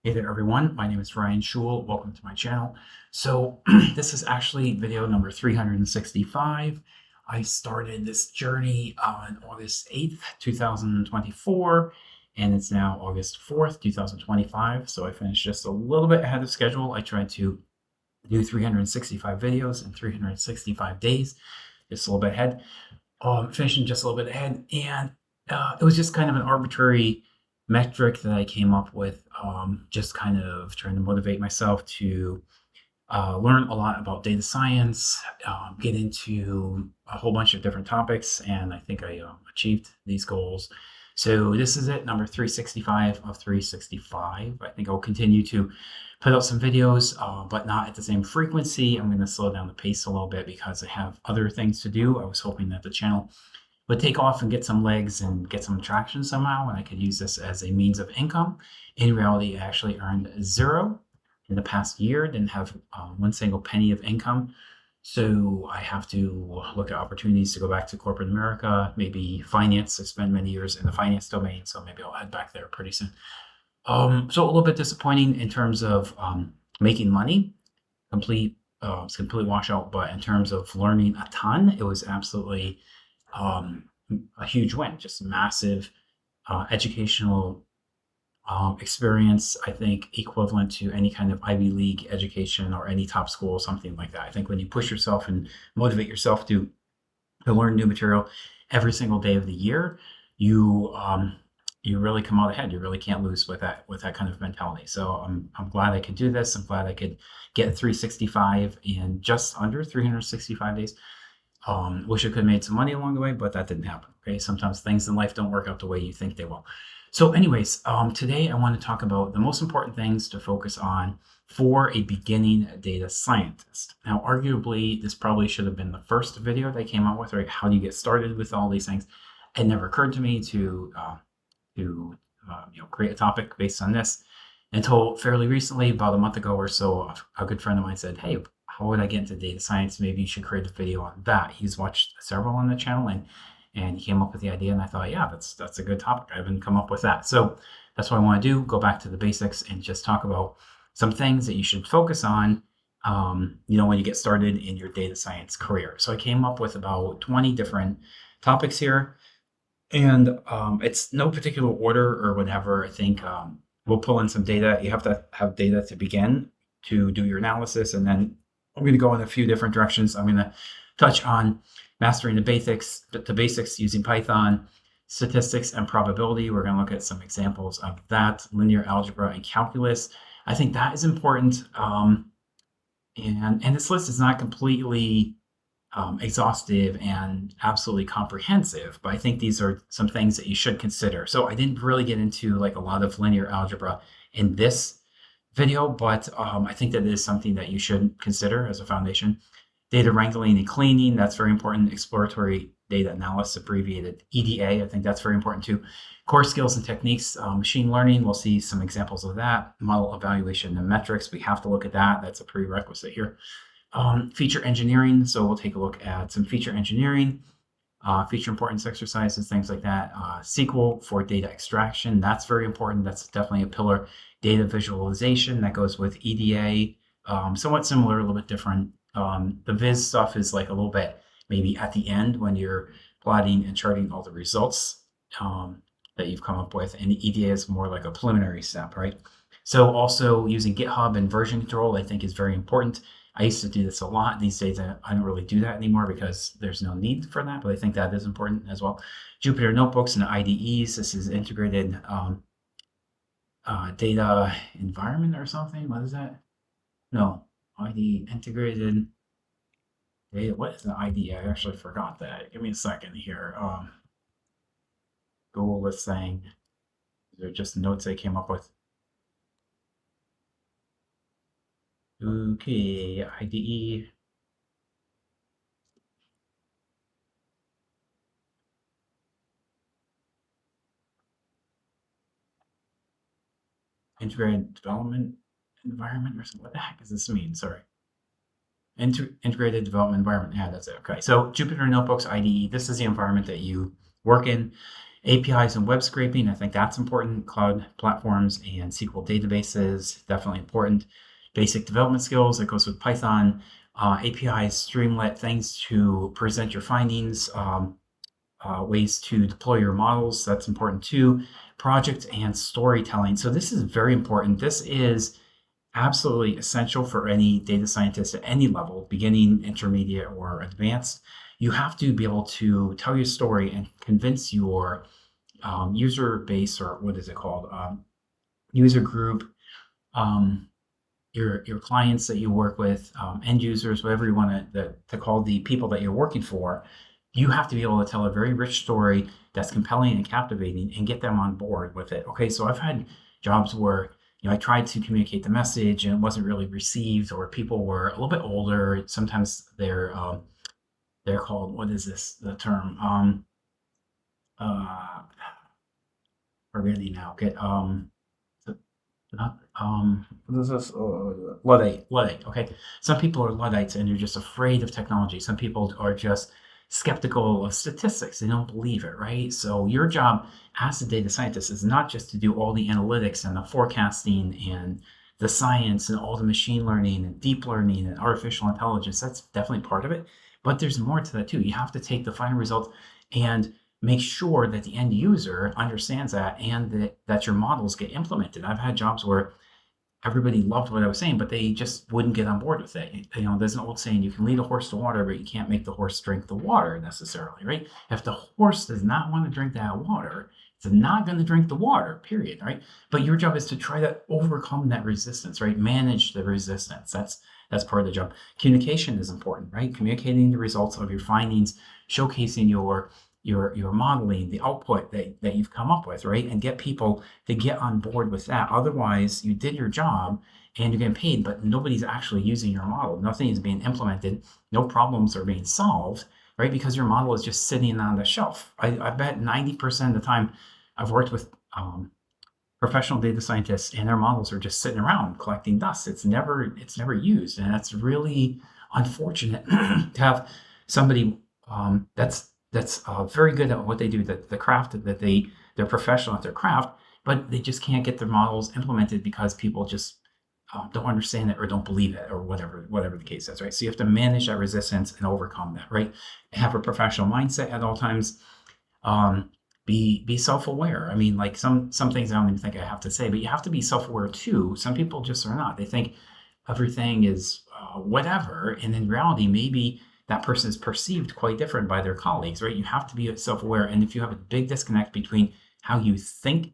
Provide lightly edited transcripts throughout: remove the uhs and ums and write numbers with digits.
Hey there everyone, my name is Ryan Schul. Welcome to my channel. So this is actually video number 365. I started this journey on August 8th, 2024, and it's now August 4th, 2025. So I finished just a little bit ahead of schedule. I tried to do 365 videos in 365 days, just a little bit ahead, finishing just a little bit ahead. And it was just kind of an arbitrary metric that I came up with, just kind of trying to motivate myself to learn a lot about data science, get into a whole bunch of different topics, and I think I achieved these goals. So this is it, number 365 of 365. I think I'll continue to put out some videos, but not at the same frequency. I'm going to slow down the pace a little bit because I have other things to do. I was hoping that the channel would take off and get some legs and get some traction somehow, and I could use this as a means of income. In reality, I actually earned zero in the past year, didn't have one single penny of income. So I have to look at opportunities to go back to corporate America, maybe finance. I spent many years in the finance domain, so maybe I'll head back there pretty soon. So a little bit disappointing in terms of making money, complete washout, but in terms of learning a ton, it was absolutely a huge win, just massive educational experience, I think equivalent to any kind of Ivy League education or any top school, something like that. I think when you push yourself and motivate yourself to learn new material every single day of the year, you really come out ahead. You really can't lose with that kind of mentality. So I'm glad I could do this. I'm glad I could get 365 in just under 365 days. Wish I could have made some money along the way, but that didn't happen. Okay, sometimes things in life don't work out the way you think they will. So anyways, today I want to talk about the most important things to focus on for a beginning data scientist. Now, arguably, this probably should have been the first video that I came out with, right? How do you get started with all these things? It never occurred to me to create a topic based on this until fairly recently, about a month ago or so. A good friend of mine said, "Hey, how would I get into data science? Maybe you should create a video on that." He's watched several on the channel, and he came up with the idea, and I thought, yeah, that's a good topic. I haven't come up with that. So that's what I want to do, go back to the basics and just talk about some things that you should focus on, when you get started in your data science career. So I came up with about 20 different topics here, and it's no particular order or whatever. I think we'll pull in some data. You have to have data to begin to do your analysis, and then I'm going to go in a few different directions. I'm going to touch on mastering the basics using Python, statistics and probability. We're going to look at some examples of that, linear algebra and calculus. I think that is important. And this list is not completely exhaustive and absolutely comprehensive, but I think these are some things that you should consider. So I didn't really get into like a lot of linear algebra in this video, but I think that is something that you should consider as a foundation. Data wrangling and cleaning, that's very important. Exploratory data analysis, abbreviated EDA, I think that's very important too. Core skills and techniques, machine learning, we'll see some examples of that. Model evaluation and metrics, we have to look at that. That's a prerequisite here. Feature engineering, so we'll take a look at some feature engineering, feature importance exercises, things like that. SQL for data extraction, that's very important. That's definitely a pillar. Data visualization, that goes with EDA, somewhat similar, a little bit different. The Viz stuff is like a little bit maybe at the end when you're plotting and charting all the results that you've come up with, and the EDA is more like a preliminary step, right? So also using GitHub and version control, I think, is very important. I used to do this a lot. These days, I don't really do that anymore because there's no need for that, but I think that is important as well. Jupyter notebooks and IDEs. This is integrated data environment or something. What is that? No, ID integrated data. What is an IDE? I actually forgot that. Give me a second here. Google this thing. These are just notes I came up with. Okay, IDE. Integrated development environment or something. What the heck does this mean? Sorry. Integrated development environment. Yeah, that's it. Okay. So Jupyter Notebooks IDE, this is the environment that you work in. APIs and web scraping, I think that's important. Cloud platforms and SQL databases, definitely important. Basic development skills, that goes with Python. APIs, Streamlit, things to present your findings, ways to deploy your models, that's important too. Project and storytelling. So this is very important. This is absolutely essential for any data scientist at any level, beginning, intermediate, or advanced. You have to be able to tell your story and convince your user base, or what is it called, user group, um, your clients that you work with, end users, whatever you want to call the people that you're working for. You have to be able to tell a very rich story that's compelling and captivating and get them on board with it. Okay, so I've had jobs where I tried to communicate the message and it wasn't really received, or people were a little bit older. Sometimes they're called, what is this, the term? Uh, Forgetting now. Get not what is this? Luddite. Okay, some people are Luddites and they're just afraid of technology. Some people are just skeptical of statistics. They don't believe it, right? So your job as a data scientist is not just to do all the analytics and the forecasting and the science and all the machine learning and deep learning and artificial intelligence. That's definitely part of it, but there's more to that too. You have to take the final results and make sure that the end user understands that, and that your models get implemented. I've had jobs where everybody loved what I was saying, but they just wouldn't get on board with it. There's an old saying, you can lead a horse to water, but you can't make the horse drink the water necessarily, right? If the horse does not want to drink that water, it's not going to drink the water, period, right? But your job is to try to overcome that resistance, right? Manage the resistance. That's part of the job. Communication is important, right? Communicating the results of your findings, showcasing your modeling, the output that you've come up with, right? And get people to get on board with that. Otherwise, you did your job and you're getting paid, but nobody's actually using your model. Nothing is being implemented. No problems are being solved, right? Because your model is just sitting on the shelf. I bet 90% of the time I've worked with professional data scientists, and their models are just sitting around collecting dust. It's never used, and that's really unfortunate to have somebody that's very good at what they do, the craft that they're professional at their craft, but they just can't get their models implemented because people just don't understand it or don't believe it, or whatever the case is, right? So you have to manage that resistance and overcome that, right? Have a professional mindset at all times. Be self-aware. I mean, like some things I don't even think I have to say, but you have to be self-aware too. Some people just are not. They think everything is whatever, and in reality, maybe that person is perceived quite different by their colleagues, right? You have to be self-aware, and if you have a big disconnect between how you think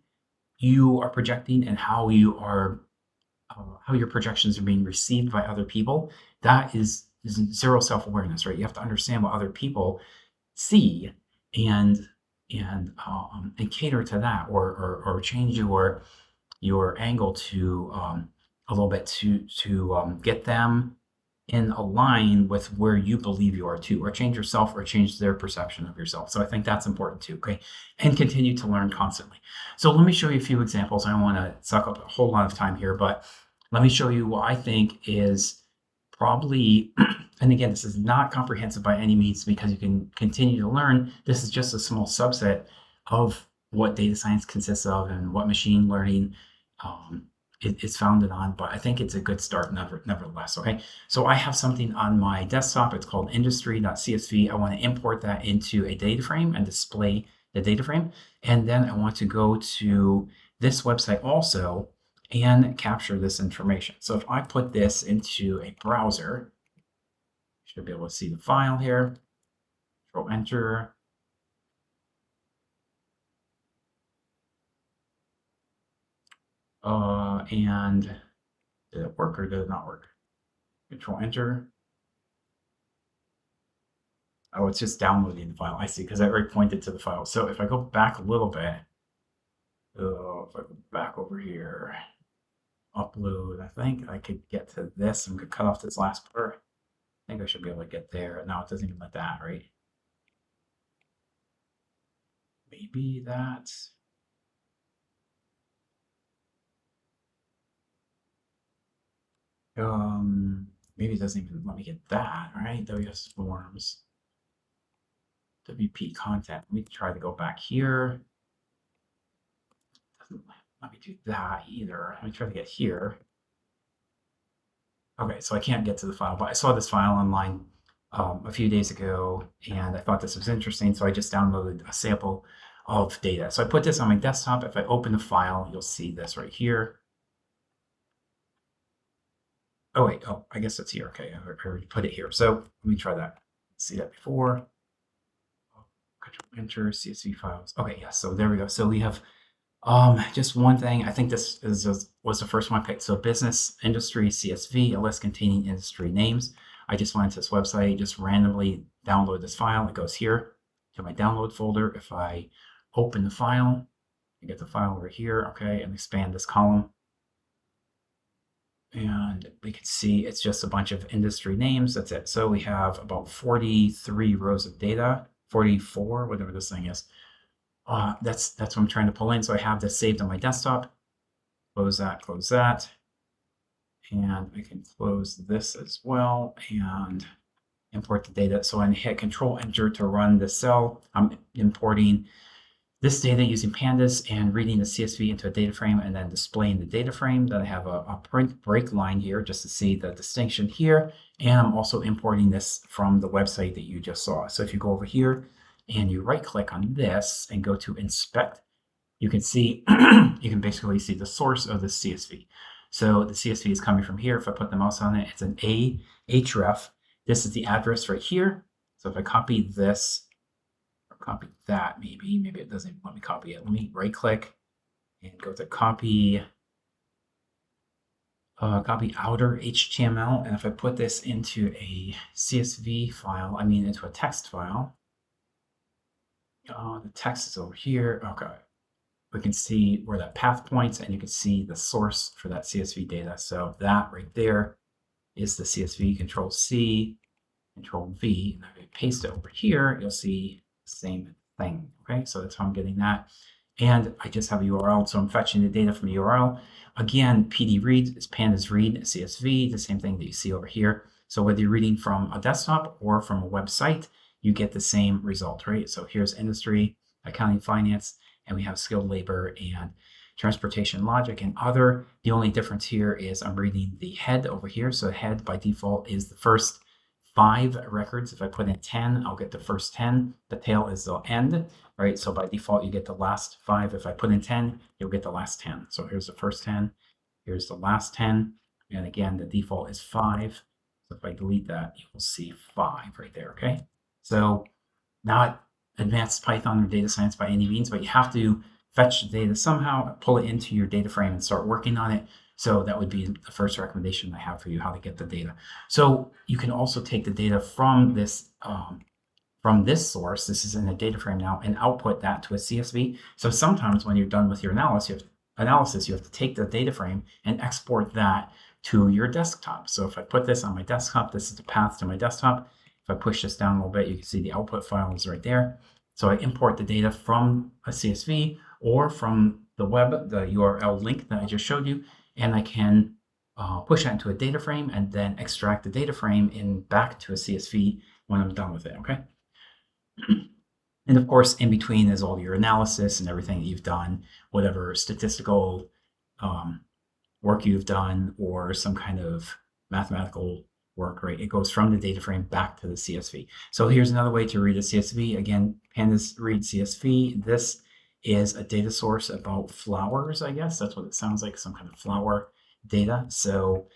you are projecting and how your projections are being received by other people, that is zero self-awareness, right? You have to understand what other people see and cater to that, or change your angle to a little bit to get them in align with where you believe you are too, or change yourself or change their perception of yourself. So I think that's important too, okay? And continue to learn constantly. So let me show you a few examples. I don't want to suck up a whole lot of time here, but let me show you what I think is probably, and again, this is not comprehensive by any means because you can continue to learn. This is just a small subset of what data science consists of and what machine learning is founded on, but I think it's a good start nevertheless, okay? So I have something on my desktop. It's called industry.csv. I want to import that into a data frame and display the data frame. And then I want to go to this website also and capture this information. So if I put this into a browser, you should be able to see the file here. Control Enter. And did it work or did it not work? Control Enter. Oh, it's just downloading the file. I see, because I already pointed to the file. So if I go back a little bit, if I go back over here, upload, I think I could get to this. I'm going to cut off this last part. I think I should be able to get there. No, it doesn't even let that, right? Maybe that's... maybe it doesn't even let me get that, right? WS Forms, WP content. Let me try to go back here. let me do that either. Let me try to get here. Okay, so I can't get to the file, but I saw this file online a few days ago, and I thought this was interesting, so I just downloaded a sample of data. So I put this on my desktop. If I open the file, you'll see this right here. Oh wait, oh, I guess it's here. Okay, I already put it here. So let me try that. See that before. Control Enter CSV files. Okay, yeah. So there we go. So we have just one thing. I think this was the first one I picked. So business industry CSV, a list containing industry names. I just went to this website, just randomly download this file. It goes here to my download folder. If I open the file, I get the file over here. Okay, and expand this column. And we can see it's just a bunch of industry names. That's it. So we have about 43 rows of data, 44, whatever this thing is. That's what I'm trying to pull in. So I have this saved on my desktop. Close that. And I can close this as well and import the data. So I hit Control Enter to run the cell. I'm importing this data using Pandas and reading the CSV into a data frame and then displaying the data frame. Then I have a print break line here just to see the distinction here. And I'm also importing this from the website that you just saw. So if you go over here and you right click on this and go to inspect, you can see, you can basically see the source of the CSV. So the CSV is coming from here. If I put the mouse on it, it's an href. This is the address right here. So if I copy this, copy that, maybe it doesn't let me copy it. Let me right click and go to copy outer HTML. And if I put this into a CSV file, I mean into a text file, the text is over here. Okay, we can see where that path points and you can see the source for that CSV data. So that right there is the CSV. Control C, Control V, and if I paste it over here, you'll see same thing. Okay, so that's how I'm getting that. And I just have a URL, so I'm fetching the data from the URL. Again, PD read is Pandas read CSV, the same thing that you see over here. So whether you're reading from a desktop or from a website, you get the same result, right? So here's industry, accounting, finance, and we have skilled labor and transportation, logic, and other. The only difference here is I'm reading the head over here. So head by default is the first 5 records. If I put in 10, I'll get the first 10. The tail is the end, right? So by default, you get the last 5. If I put in 10, you'll get the last 10. So here's the first 10. Here's the last 10. And again, the default is 5. So if I delete that, you will see 5 right there, okay? So not advanced Python or data science by any means, but you have to fetch the data somehow, pull it into your data frame and start working on it. So that would be the first recommendation I have for you, how to get the data. So you can also take the data from this source. This is in a data frame now, and output that to a CSV. So sometimes when you're done with your analysis, you have to take the data frame and export that to your desktop. So if I put this on my desktop, this is the path to my desktop. If I push this down a little bit, you can see the output file is right there. So I import the data from a CSV or from the web, the URL link that I just showed you, and I can push that into a data frame and then extract the data frame back to a CSV when I'm done with it, okay? And of course, in between is all your analysis and everything that you've done, whatever statistical work you've done or some kind of mathematical work, right? It goes from the data frame back to the CSV. So here's another way to read a CSV. Again, Pandas read CSV. This is a data source about flowers, I guess. That's what it sounds like, some kind of flower data. So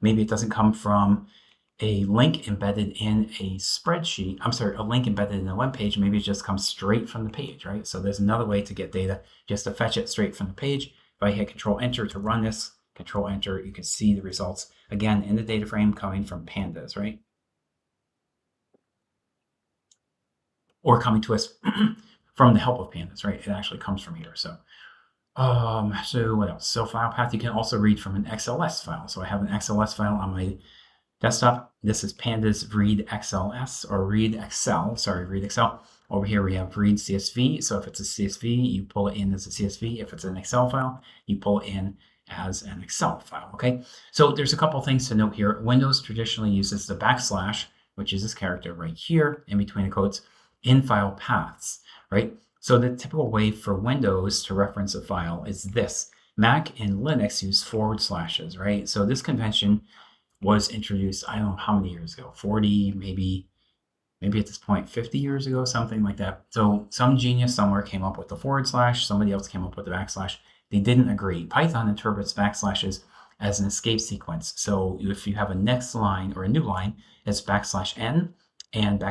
maybe it doesn't come from a link embedded in a spreadsheet. I'm sorry, a link embedded in a web page. Maybe it just comes straight from the page, right? So there's another way to get data, just to fetch it straight from the page. If I hit Control Enter to run this, Control Enter, you can see the results again in the data frame coming from Pandas, right? Or coming to us from the help of Pandas, right? It actually comes from here. So what else? So file path, you can also read from an XLS file. So I have an XLS file on my desktop. This is Pandas read XLS or read Excel. Sorry, read Excel. Over here we have read CSV. So if it's a CSV, you pull it in as a CSV. If it's an Excel file, you pull it in as an Excel file, okay? So there's a couple things to note here. Windows traditionally uses the \, which is this character right here in between the quotes, in file paths, right? So the typical way for Windows to reference a file is this. Mac and Linux use forward slashes, right? So this convention was introduced, I don't know how many years ago, 40, maybe at this point 50 years ago, something like that. So some genius somewhere came up with the forward slash, somebody else came up with the backslash. They didn't agree. Python interprets backslashes as an escape sequence. So if you have a next line or a new line, it's \n and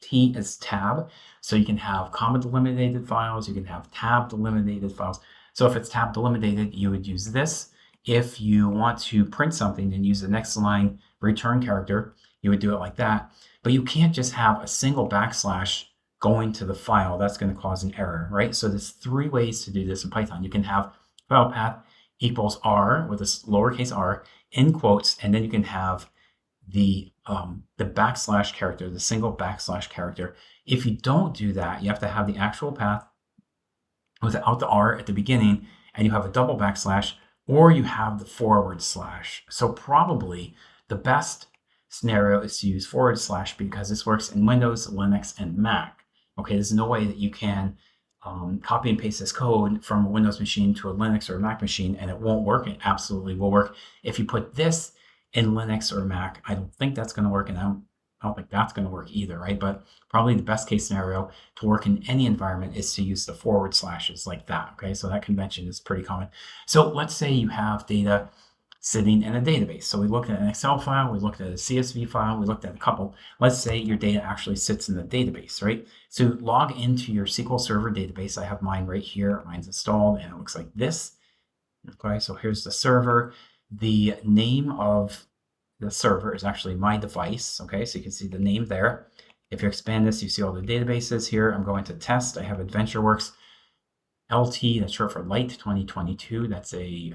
\t is tab. So you can have comma delimited files, you can have tab delimited files. So if it's tab delimited, you would use this. If you want to print something and use the next line return character, you would do it like that. But you can't just have a single backslash going to the file. That's going to cause an error, right? So there's 3 ways to do this in Python. You can have file path equals r with a lowercase r in quotes, and then you can have the backslash character, the single backslash character. If you don't do that, you have to have the actual path without the r at the beginning, and you have a double backslash, or you have the forward slash. So probably the best scenario is to use forward slash because this works in Windows, Linux, and Mac. Okay, there's no way that you can copy and paste this code from a Windows machine to a Linux or a Mac machine and it won't work. It absolutely will work. If you put this in Linux or Mac, I don't think that's going to work, and I don't think that's going to work either, right? But probably the best case scenario to work in any environment is to use the forward slashes like that, okay? So that convention is pretty common. So let's say you have data sitting in a database. So we looked at an Excel file, we looked at a CSV file, we looked at a couple. Let's say your data actually sits in the database, right? So log into your SQL Server database. I have mine right here. Mine's installed and it looks like this. Okay, so here's the server. The name of the server is actually my device. Okay, so you can see the name there. If you expand this, you see all the databases here. I'm going to test. I have AdventureWorks LT, that's short for Light 2022. That's a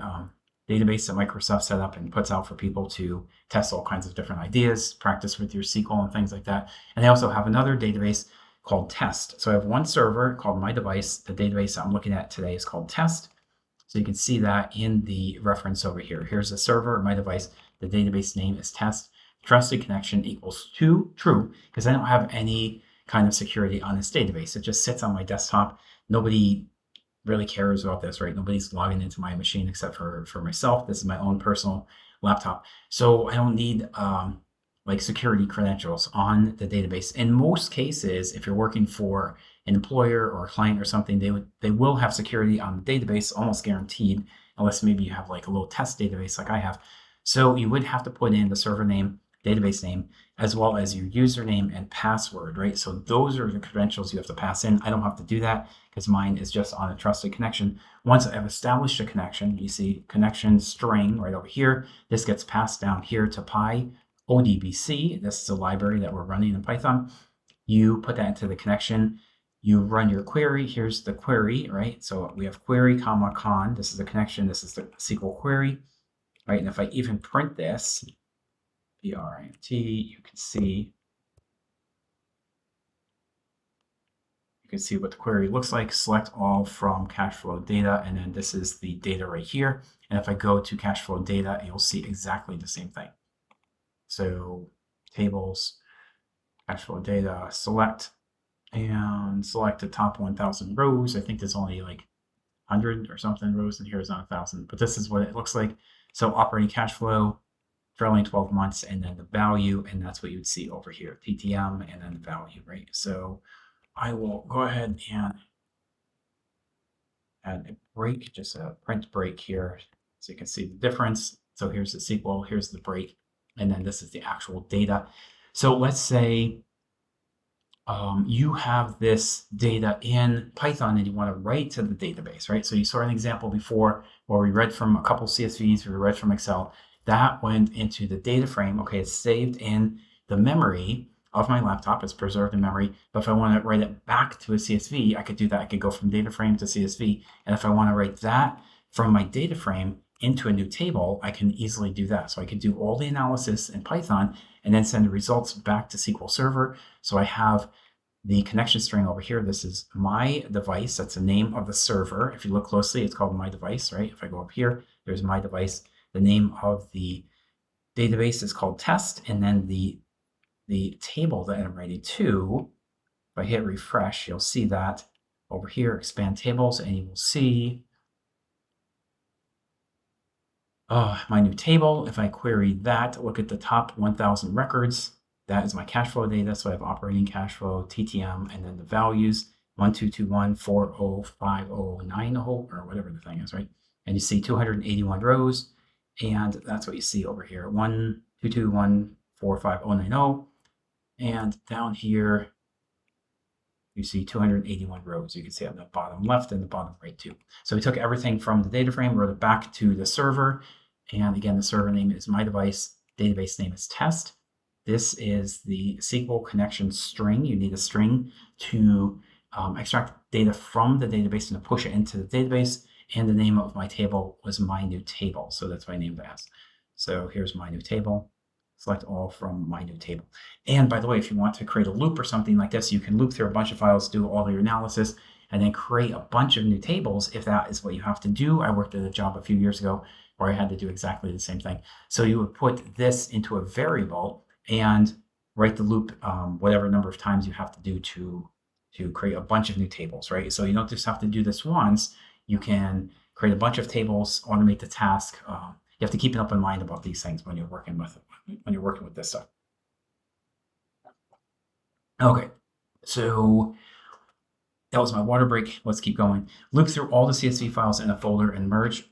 database that Microsoft set up and puts out for people to test all kinds of different ideas, practice with your SQL and things like that. And they also have another database called Test. So I have one server called My Device. The database I'm looking at today is called Test. So you can see that in the reference over here. Here's the server, My Device. The database name is Test. Trusted connection equals true, because I don't have any kind of security on this database. It just sits on my desktop. Nobody really cares about this, right? Nobody's logging into my machine except for myself. This is my own personal laptop. So I don't need like security credentials on the database. In most cases, if you're working for an employer or a client or something, they will have security on the database, almost guaranteed, unless maybe you have like a little test database like I have. So you would have to put in the server name, database name, as well as your username and password, right? So those are the credentials you have to pass in. I don't have to do that because mine is just on a trusted connection. Once I have established a connection, you see connection string right over here. This gets passed down here to PyODBC. This is a library that we're running in Python. You put that into the connection. You run your query. Here's the query, right? So we have query, comma, con. This is the connection. This is the SQL query, right? And if I even print this, print, you can see what the query looks like. Select all from cash flow data, and then this is the data right here. And if I go to cash flow data, you'll see exactly the same thing. So tables, cash flow data, select, and select the top 1,000 rows. I think there's only like 100 or something rows, and here's on 1,000, but this is what it looks like. So operating cash flow, trailing 12 months, and then the value, and that's what you would see over here, TTM, and then the value, right? So I will go ahead and add a break, just a print break here, so you can see the difference. So here's the SQL, here's the break, and then this is the actual data. So let's say you have this data in Python and you want to write to the database, right? So you saw an example before where we read from a couple CSVs, we read from Excel. That went into the data frame. Okay, it's saved in the memory of my laptop. It's preserved in memory. But if I want to write it back to a CSV, I could do that. I could go from data frame to CSV. And if I want to write that from my data frame into a new table, I can easily do that. So I could do all the analysis in Python and then send the results back to SQL Server. So I have the connection string over here. This is my device. That's the name of the server. If you look closely, it's called my device, right? If I go up here, there's my device. The name of the database is called test, and then the table that I'm writing to, if I hit refresh, you'll see that over here, expand tables, and you will see my new table. If I query that, look at the top 1,000 records. That is my cash flow data. So I have operating cash flow, TTM, and then the values 1221405090 or whatever the thing is, right? And you see 281 rows, and that's what you see over here, 12214590. And down here, you see 281 rows. You can see on the bottom left and the bottom right too. So we took everything from the data frame, wrote it back to the server. And again, the server name is my device, database name is test. This is the SQL connection string. You need a string to extract data from the database and to push it into the database. And the name of my table was my new table. So that's what I named it as. So here's my new table. Select all from my new table. And by the way, if you want to create a loop or something like this, you can loop through a bunch of files, do all your analysis, and then create a bunch of new tables if that is what you have to do. I worked at a job a few years ago where I had to do exactly the same thing. So you would put this into a variable and write the loop whatever number of times you have to do to create a bunch of new tables, right? So you don't just have to do this once. You can create a bunch of tables, automate the task. You have to keep an open mind about these things when you're working with this stuff. Okay, so that was my water break. Let's keep going. Loop through all the CSV files in a folder and merge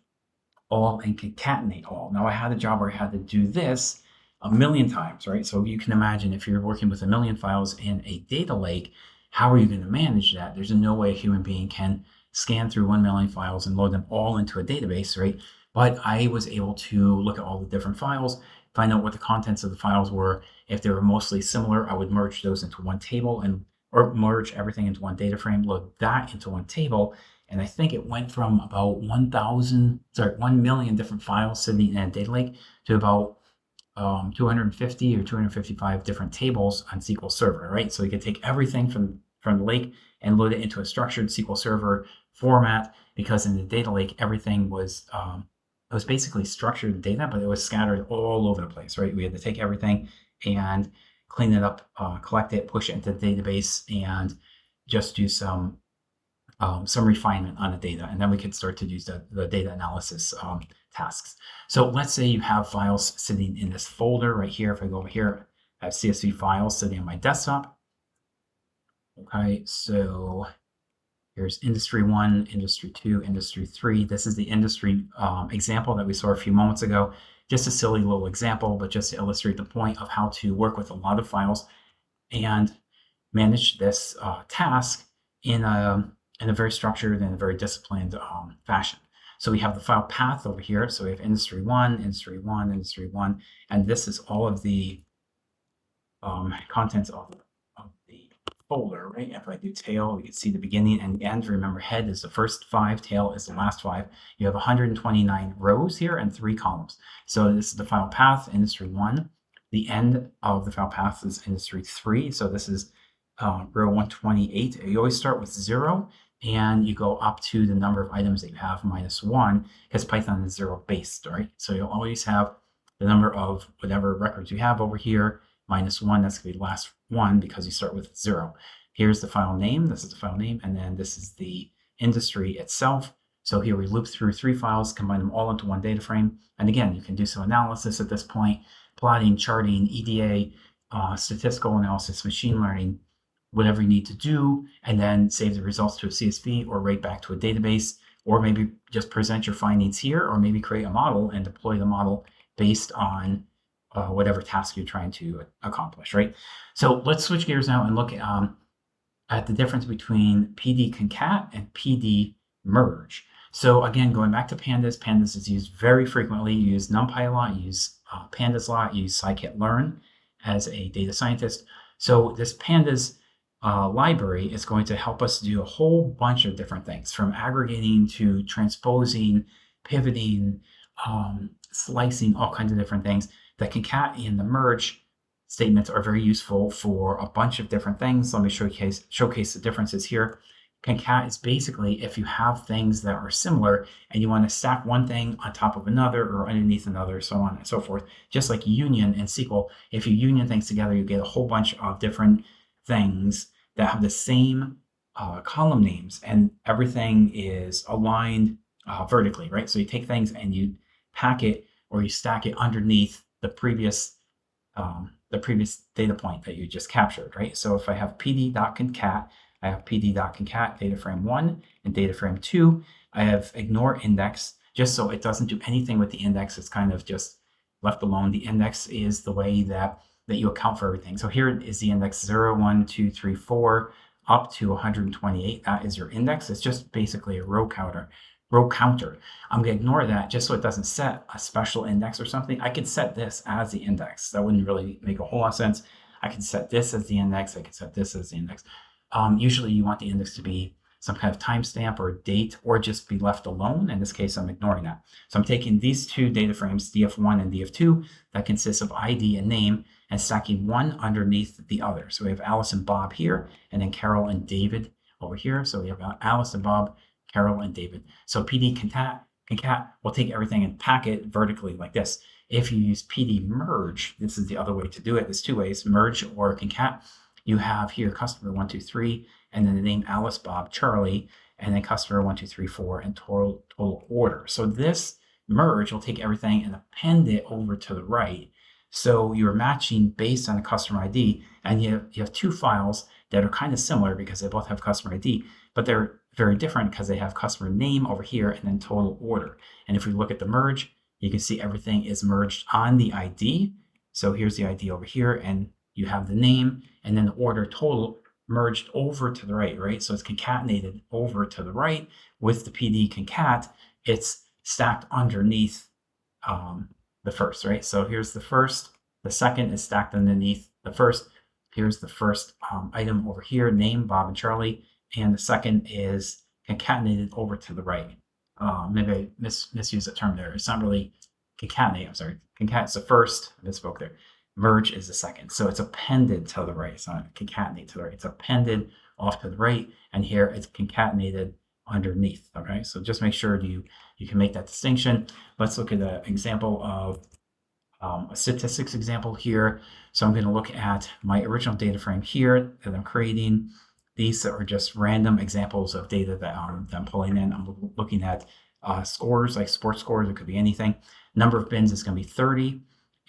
all and concatenate all. Now I had a job where I had to do this a million times, right? So you can imagine if you're working with a million files in a data lake, how are you going to manage that? There's no way a human being can scan through 1 million files and load them all into a database, right? But I was able to look at all the different files, find out what the contents of the files were. If they were mostly similar, I would merge those into one table or merge everything into one data frame, load that into one table. And I think it went from about 1 million different files sitting in a data lake to about 250 or 255 different tables on SQL Server, right? So you could take everything from the lake and load it into a structured SQL Server format, because in the data lake, everything was it was basically structured data, but it was scattered all over the place, right? We had to take everything and clean it up, collect it, push it into the database, and just do some refinement on the data, and then we could start to use the data analysis tasks. So let's say you have files sitting in this folder right here. If I go over here, I have CSV files sitting on my desktop. Okay, so here's industry 1, industry 2, industry 3. This is the industry example that we saw a few moments ago. Just a silly little example, but just to illustrate the point of how to work with a lot of files and manage this task in a very structured and a very disciplined fashion. So we have the file path over here. So we have industry 1, industry 1, industry 1, and this is all of the contents of the folder, right? If I do tail, you can see the beginning and the end. Remember, head is the first 5, tail is the last 5. You have 129 rows here and 3 columns. So this is the file path, industry 1. The end of the file path is industry 3. So this is row 128. You always start with 0 and you go up to the number of items that you have -1, because Python is 0 based, right? So you'll always have the number of whatever records you have over here -1. That's going to be the last one because you start with 0. Here's the file name. This is the file name, and then this is the industry itself. So here we loop through 3 files, combine them all into one data frame. And again, you can do some analysis at this point, plotting, charting, EDA, statistical analysis, machine learning, whatever you need to do, and then save the results to a CSV or write back to a database, or maybe just present your findings here, or maybe create a model and deploy the model based on whatever task you're trying to accomplish, right? So let's switch gears now and look at the difference between PD concat and PD merge. So again, going back to pandas, pandas is used very frequently. You use NumPy a lot, you use pandas a lot, you use scikit-learn as a data scientist. So this pandas library is going to help us do a whole bunch of different things, from aggregating to transposing, pivoting, slicing, all kinds of different things. The concat and the merge statements are very useful for a bunch of different things. Let me showcase the differences here. Concat is basically if you have things that are similar and you want to stack one thing on top of another or underneath another, so on and so forth. Just like union in SQL, if you union things together, you get a whole bunch of different things that have the same column names, and everything is aligned vertically, right? So you take things and you pack it or you stack it underneath the previous data point that you just captured, right? So if I have pd.concat, I have pd.concat data frame 1 and data frame 2. I have ignore index just so it doesn't do anything with the index. It's kind of just left alone. The index is the way that you account for everything. So here is the index 0, 1, 2, 3, 4 up to 128. That is your index. It's just basically a row counter. I'm going to ignore that just so it doesn't set a special index or something. I could set this as the index. That wouldn't really make a whole lot of sense. I can set this as the index. I can set this as the index. Usually you want the index to be some kind of timestamp or date, or just be left alone. In this case, I'm ignoring that. So I'm taking these two data frames, df1 and df2, that consists of ID and name, and stacking one underneath the other. So we have Alice and Bob here, and then Carol and David over here. So we have Alice and Bob, Carol and David. So PD concat will take everything and pack it vertically like this. If you use PD merge, this is the other way to do it. There's two ways, merge or concat. You have here customer 1, 2, 3, and then the name Alice, Bob, Charlie, and then customer 1, 2, 3, 4, and total order. So this merge will take everything and append it over to the right. So you're matching based on the customer ID, and you have two files that are kind of similar because they both have customer ID, but they're very different because they have customer name over here and then total order. And if we look at the merge, you can see everything is merged on the ID. So here's the ID over here, and you have the name, and then the order total merged over to the right? So it's concatenated over to the right with the PD concat. It's stacked underneath the first, right? So here's the first. The second is stacked underneath the first. Here's the first item over here, name, Bob and Charlie, and the second is concatenated over to the right. Maybe I misused the term there. It's not really concatenate. I'm sorry. Concat is the first. I misspoke there. Merge is the second. So it's appended to the right. It's not concatenate to the right. It's appended off to the right. And here it's concatenated underneath. Okay. So just make sure you can make that distinction. Let's look at an example of a statistics example here. So I'm going to look at my original data frame here that I'm creating. These are just random examples of data that I'm pulling in. I'm looking at scores, like sports scores. It could be anything. Number of bins is going to be 30.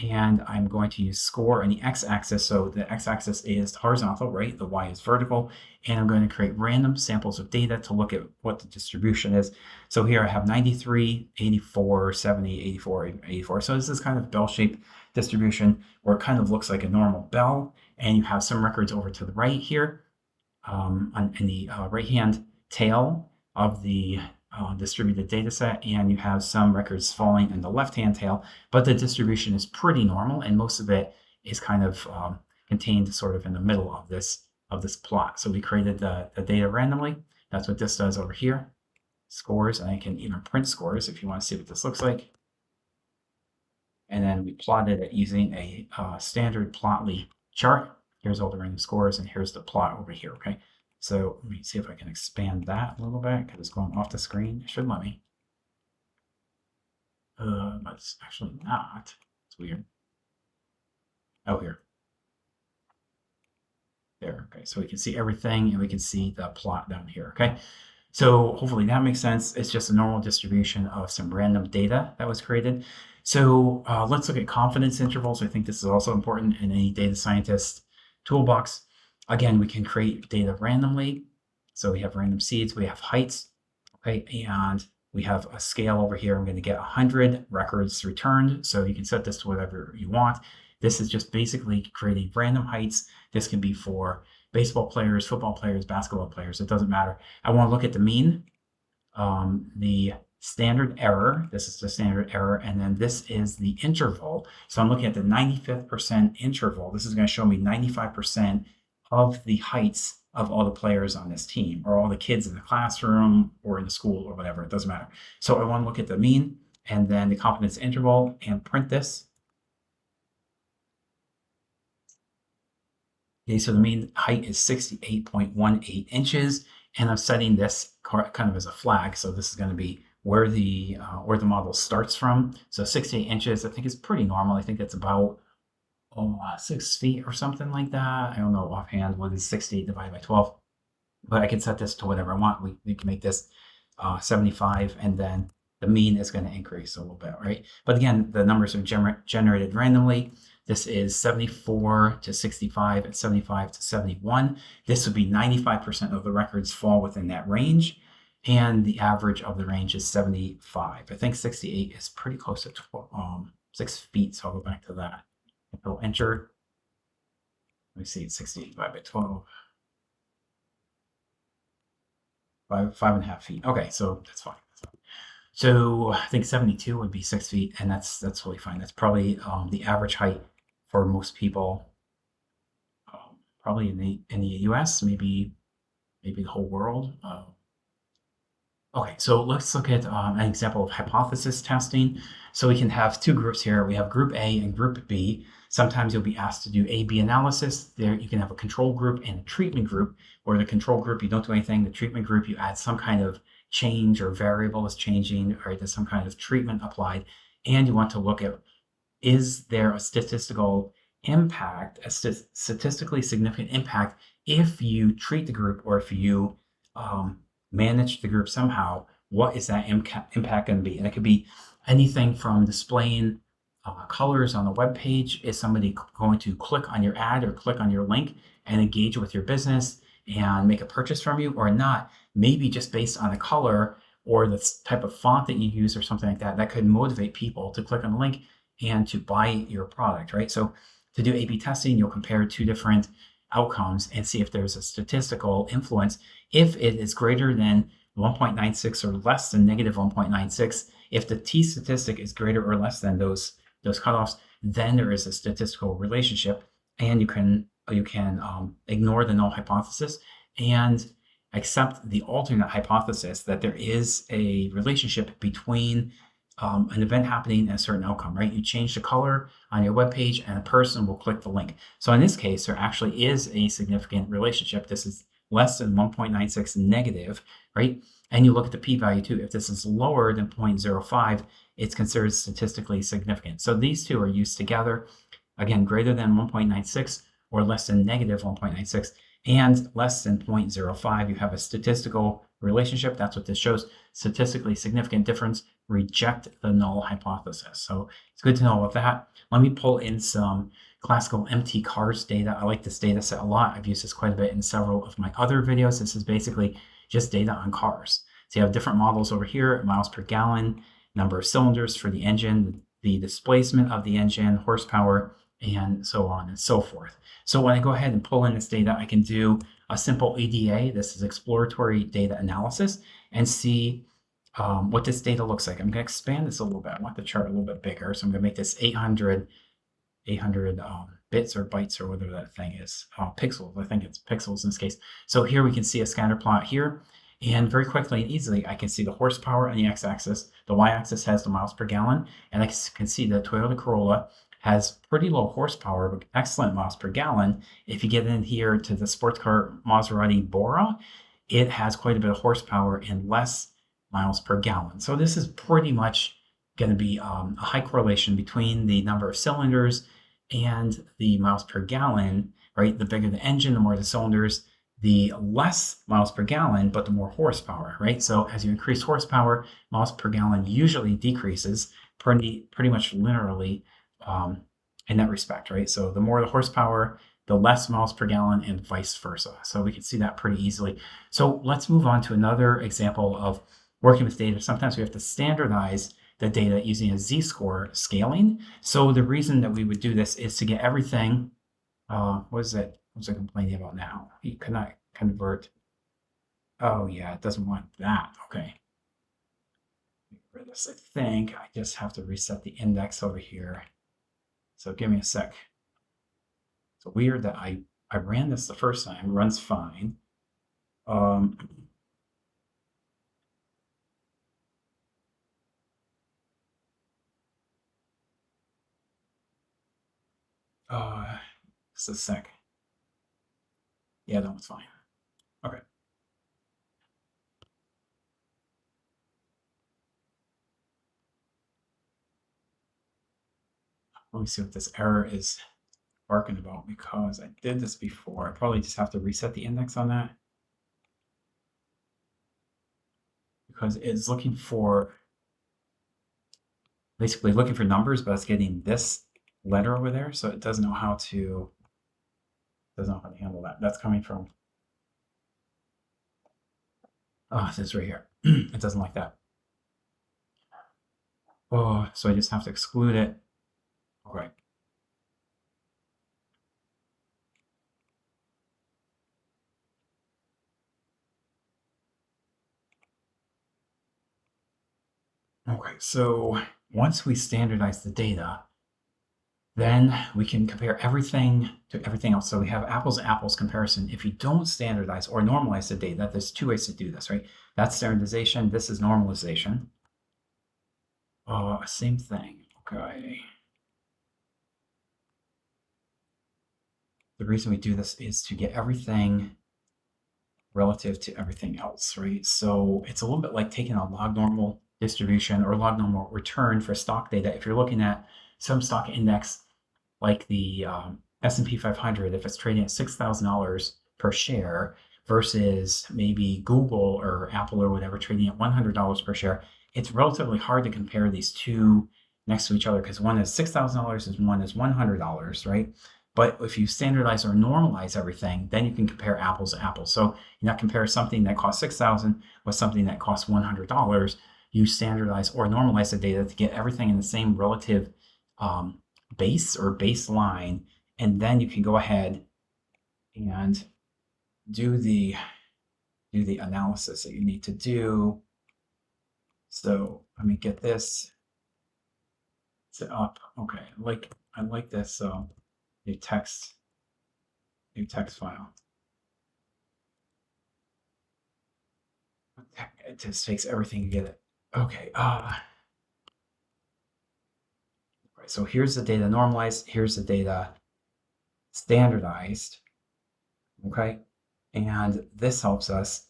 And I'm going to use score on the x-axis. So the x-axis is horizontal, right? The y is vertical. And I'm going to create random samples of data to look at what the distribution is. So here I have 93, 84, 70, 84, 84. So this is kind of bell-shaped distribution where it kind of looks like a normal bell. And you have some records over to the right here in the right-hand tail of the distributed data set, and you have some records falling in the left-hand tail, but the distribution is pretty normal, and most of it is kind of contained sort of in the middle of this plot. So we created the data randomly. That's what this does over here. Scores, and I can even print scores if you want to see what this looks like. And then we plotted it using a standard Plotly chart. Here's all the random scores, and here's the plot over here, okay? So let me see if I can expand that a little bit because it's going off the screen. It should let me. But it's actually not. It's weird. Oh, here. There, okay. So we can see everything and we can see the plot down here, okay? So hopefully that makes sense. It's just a normal distribution of some random data that was created. So let's look at confidence intervals. I think this is also important in any data scientist toolbox. Again, we can create data randomly. So we have random seeds, we have heights, okay, and we have a scale over here. I'm going to get 100 records returned. So you can set this to whatever you want. This is just basically creating random heights. This can be for baseball players, football players, basketball players. It doesn't matter. I want to look at the mean, the standard error. This is the standard error. And then this is the interval. So I'm looking at the 95th percent interval. This is going to show me 95% of the heights of all the players on this team, or all the kids in the classroom or in the school or whatever. It doesn't matter. So I want to look at the mean and then the confidence interval and print this. Okay, so the mean height is 68.18 inches, and I'm setting this kind of as a flag. So this is going to be where the model starts from. So 68 inches, I think is pretty normal. I think that's about 6 feet or something like that. I don't know offhand what is 68 divided by 12. but I can set this to whatever I want. We can make this 75, and then the mean is going to increase a little bit, right? But again, the numbers are generated randomly. This is 74 to 65 and 75 to 71. This would be 95% of the records fall within that range, and the average of the range is 75. I think 68 is pretty close to 6 feet, so I'll go back to that. I'll enter. Let me see, 68 divided by 12. 5.5 feet. Okay, so that's fine. So I think 72 would be 6 feet, and that's totally fine. That's probably the average height for most people, probably in the U.S., maybe the whole world. Okay, so let's look at an example of hypothesis testing. So we can have two groups here. We have group A and group B. Sometimes you'll be asked to do A/B analysis. There you can have a control group and a treatment group, where the control group, you don't do anything. The treatment group, you add some kind of change or variable is changing, or there's some kind of treatment applied. And you want to look at, is there a statistical impact, a statistically significant impact if you treat the group, or if you manage the group somehow, what is that impact going to be? And it could be anything from displaying colors on a web page. Is somebody going to click on your ad or click on your link and engage with your business and make a purchase from you, or not? Maybe just based on the color or the type of font that you use or something like that, that could motivate people to click on the link and to buy your product, right? So to do A/B testing, you'll compare two different outcomes and see if there's a statistical influence. If it is greater than 1.96 or less than negative 1.96, if the t statistic is greater or less than those cutoffs, then there is a statistical relationship, and you can ignore the null hypothesis and accept the alternate hypothesis that there is a relationship between an event happening and a certain outcome, right? You change the color on your web page and a person will click the link. So in this case, there actually is a significant relationship. This is less than 1.96 negative, right? And you look at the p-value too. If this is lower than 0.05, it's considered statistically significant. So these two are used together. Again, greater than 1.96 or less than negative 1.96, and less than 0.05, you have a statistical relationship. That's what this shows. Statistically significant difference. Reject the null hypothesis. So it's good to know about that. Let me pull in some classical empty cars data. I like this data set a lot. I've used this quite a bit in several of my other videos. This is basically just data on cars. So you have different models over here: miles per gallon, number of cylinders for the engine, the displacement of the engine, horsepower, and so on and so forth. So when I go ahead and pull in this data, I can do a simple EDA. This is exploratory data analysis, and see what this data looks like. I'm going to expand this a little bit. I want the chart a little bit bigger, so I'm going to make this 800 bits or bytes or whatever that thing is. Pixels. I think it's pixels in this case. So here we can see a scatter plot here, and very quickly and easily I can see the horsepower on the x-axis. The y-axis has the miles per gallon, and I can see the Toyota Corolla has pretty low horsepower, but excellent miles per gallon. If you get in here to the sports car Maserati Bora, it has quite a bit of horsepower and less miles per gallon. So this is pretty much going to be a high correlation between the number of cylinders and the miles per gallon, right? The bigger the engine, the more the cylinders, the less miles per gallon, but the more horsepower, right? So as you increase horsepower, miles per gallon usually decreases pretty much linearly in that respect, right? So the more the horsepower, the less miles per gallon, and vice versa. So we can see that pretty easily. So let's move on to another example of working with data. Sometimes we have to standardize the data using a z-score scaling. So the reason that we would do this is to get everything. What was I complaining about now? You cannot convert. Oh yeah, it doesn't want that. Okay. For this, I think I just have to reset the index over here. So give me a sec. It's weird that I ran this the first time. It runs fine. Just a sec. Yeah, that one's fine. Okay. Let me see what this error is barking about, because I did this before. I probably just have to reset the index on that. because it's looking for, basically looking for numbers, but it's getting this letter over there, so it doesn't know how to handle that. That's coming from, oh, this right here. It doesn't like that. Oh, so I just have to exclude it. Okay. Okay, so once we standardize the data, then we can compare everything to everything else. So we have apples to apples comparison. If you don't standardize or normalize the data, there's two ways to do this, right? That's standardization. This is normalization. Same thing. Okay. The reason we do this is to get everything relative to everything else, right? So it's a little bit like taking a log normal distribution or log normal return for stock data. If you're looking at some stock index like the S&P 500, if it's trading at $6,000 per share versus maybe Google or Apple or whatever trading at $100 per share, it's relatively hard to compare these two next to each other because one is $6,000 and one is $100, right? But if you standardize or normalize everything, then you can compare apples to apples. So you not compare something that costs $6,000 with something that costs $100. You standardize or normalize the data to get everything in the same relative base or baseline, and then you can go ahead and do the analysis that you need to do. So let me get this set up. Okay, I like this. So new text file. It just takes everything to get it. Okay. Right, so here's the data normalized. Here's the data standardized. Okay, and this helps us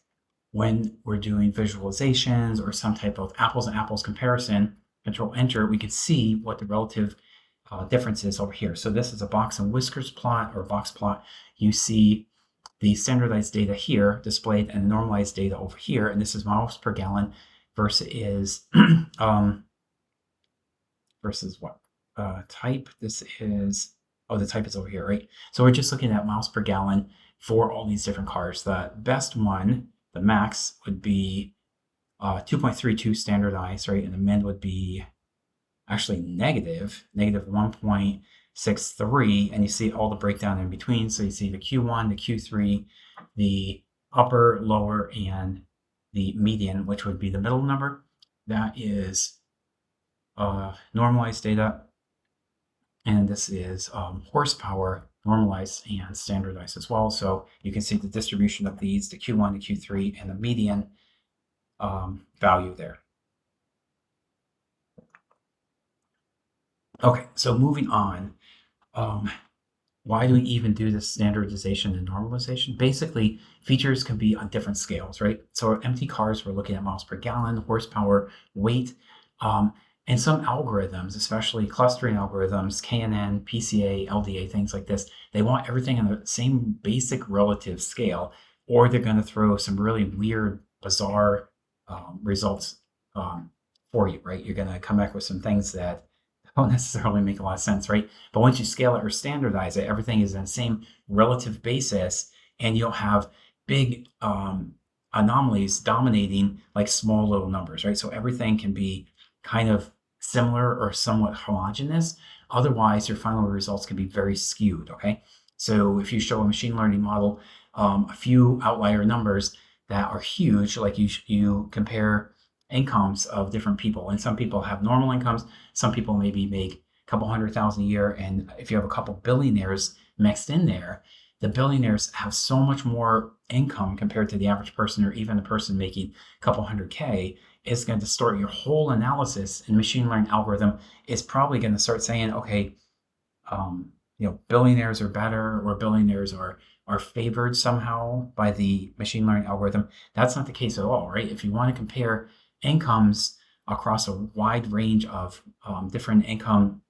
when we're doing visualizations or some type of apples and apples comparison. Control Enter, we can see what the relative difference is over here. So this is a box and whiskers plot or box plot. You see the standardized data here displayed and normalized data over here, and this is miles per gallon versus versus what type. This is, oh, the type is over here, right? So we're just looking at miles per gallon for all these different cars. The best one, the max, would be 2.32 standardized, right? And the min would be actually negative 1.63, and you see all the breakdown in between. So you see the Q1, the Q3, the upper, lower, and the median, which would be the middle number. That is normalized data, and this is horsepower normalized and standardized as well. So you can see the distribution of these, the Q1, the Q3, and the median value there. Okay, so moving on, why do we even do this standardization and normalization? Basically, features can be on different scales, right? So our empty cars, we're looking at miles per gallon, horsepower, weight, and some algorithms, especially clustering algorithms, KNN, PCA, LDA, things like this, they want everything on the same basic relative scale, or they're going to throw some really weird, bizarre results for you, right? You're going to come back with some things that don't necessarily make a lot of sense, right? But once you scale it or standardize it, everything is on the same relative basis, and you'll have big anomalies dominating like small little numbers, right? So everything can be kind of similar or somewhat homogeneous. Otherwise, your final results can be very skewed, okay? So if you show a machine learning model a few outlier numbers that are huge, like you compare incomes of different people, and some people have normal incomes, some people maybe make a couple $100,000 a year, and if you have a couple billionaires mixed in there, the billionaires have so much more income compared to the average person, or even a person making a couple $100K. It's going to distort your whole analysis, and machine learning algorithm is probably going to start saying, okay, billionaires are better, or billionaires are favored somehow by the machine learning algorithm. That's not the case at all, right? If you want to compare incomes across a wide range of different income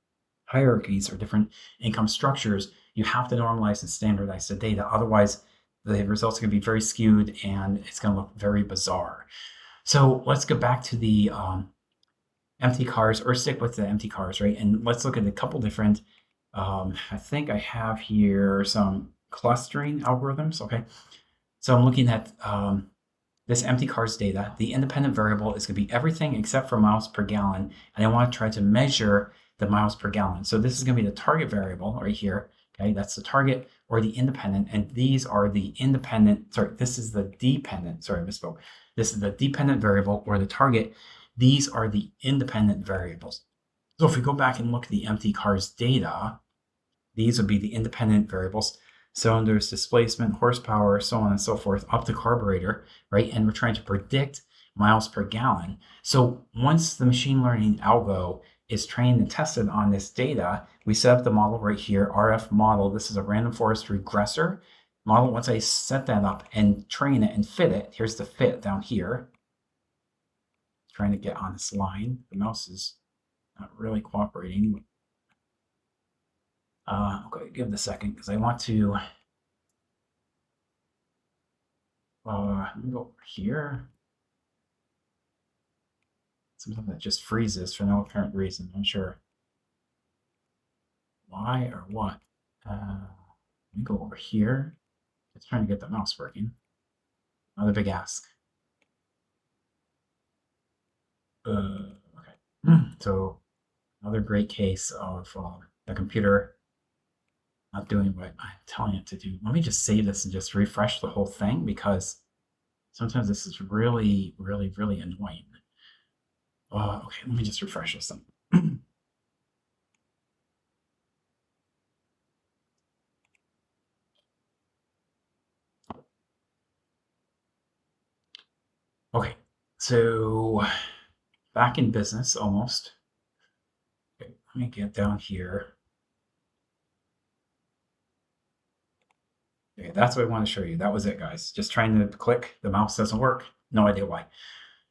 hierarchies or different income structures, you have to normalize and standardize the data. Otherwise, the results are going to be very skewed and it's going to look very bizarre. So let's go back to the empty cars, or stick with the empty cars, right? And let's look at a couple different, I think I have here some clustering algorithms, okay? So I'm looking at this empty cars data. The independent variable is going to be everything except for miles per gallon, and I want to try to measure the miles per gallon. So this is going to be the target variable right here, okay? That's the target, or the independent, and these are the independent, sorry, this is the dependent, sorry, I misspoke. This is the dependent variable, or the target. These are the independent variables. So if we go back and look at the empty cars data, these would be the independent variables: cylinders, displacement, horsepower, so on and so forth, up to carburetor, right? And we're trying to predict miles per gallon. So once the machine learning algo is trained and tested on this data, we set up the model right here, RF model. This is a random forest regressor model. Once I set that up and train it and fit it, here's the fit down here. Trying to get on this line. The mouse is not really cooperating. Okay, give it a second because I want to. Let me go over here. Something that just freezes for no apparent reason. I'm sure why or what. Let me go over here. Just trying to get the mouse working. Another big ask. Okay. So another great case of the computer not doing what I'm telling it to do. Let me just save this and just refresh the whole thing, because sometimes this is really, really, really annoying. Okay, let me just refresh this thing. Okay, so back in business almost. Okay, let me get down here. Okay, that's what I want to show you. That was it, guys. Just trying to click. The mouse doesn't work. No idea why.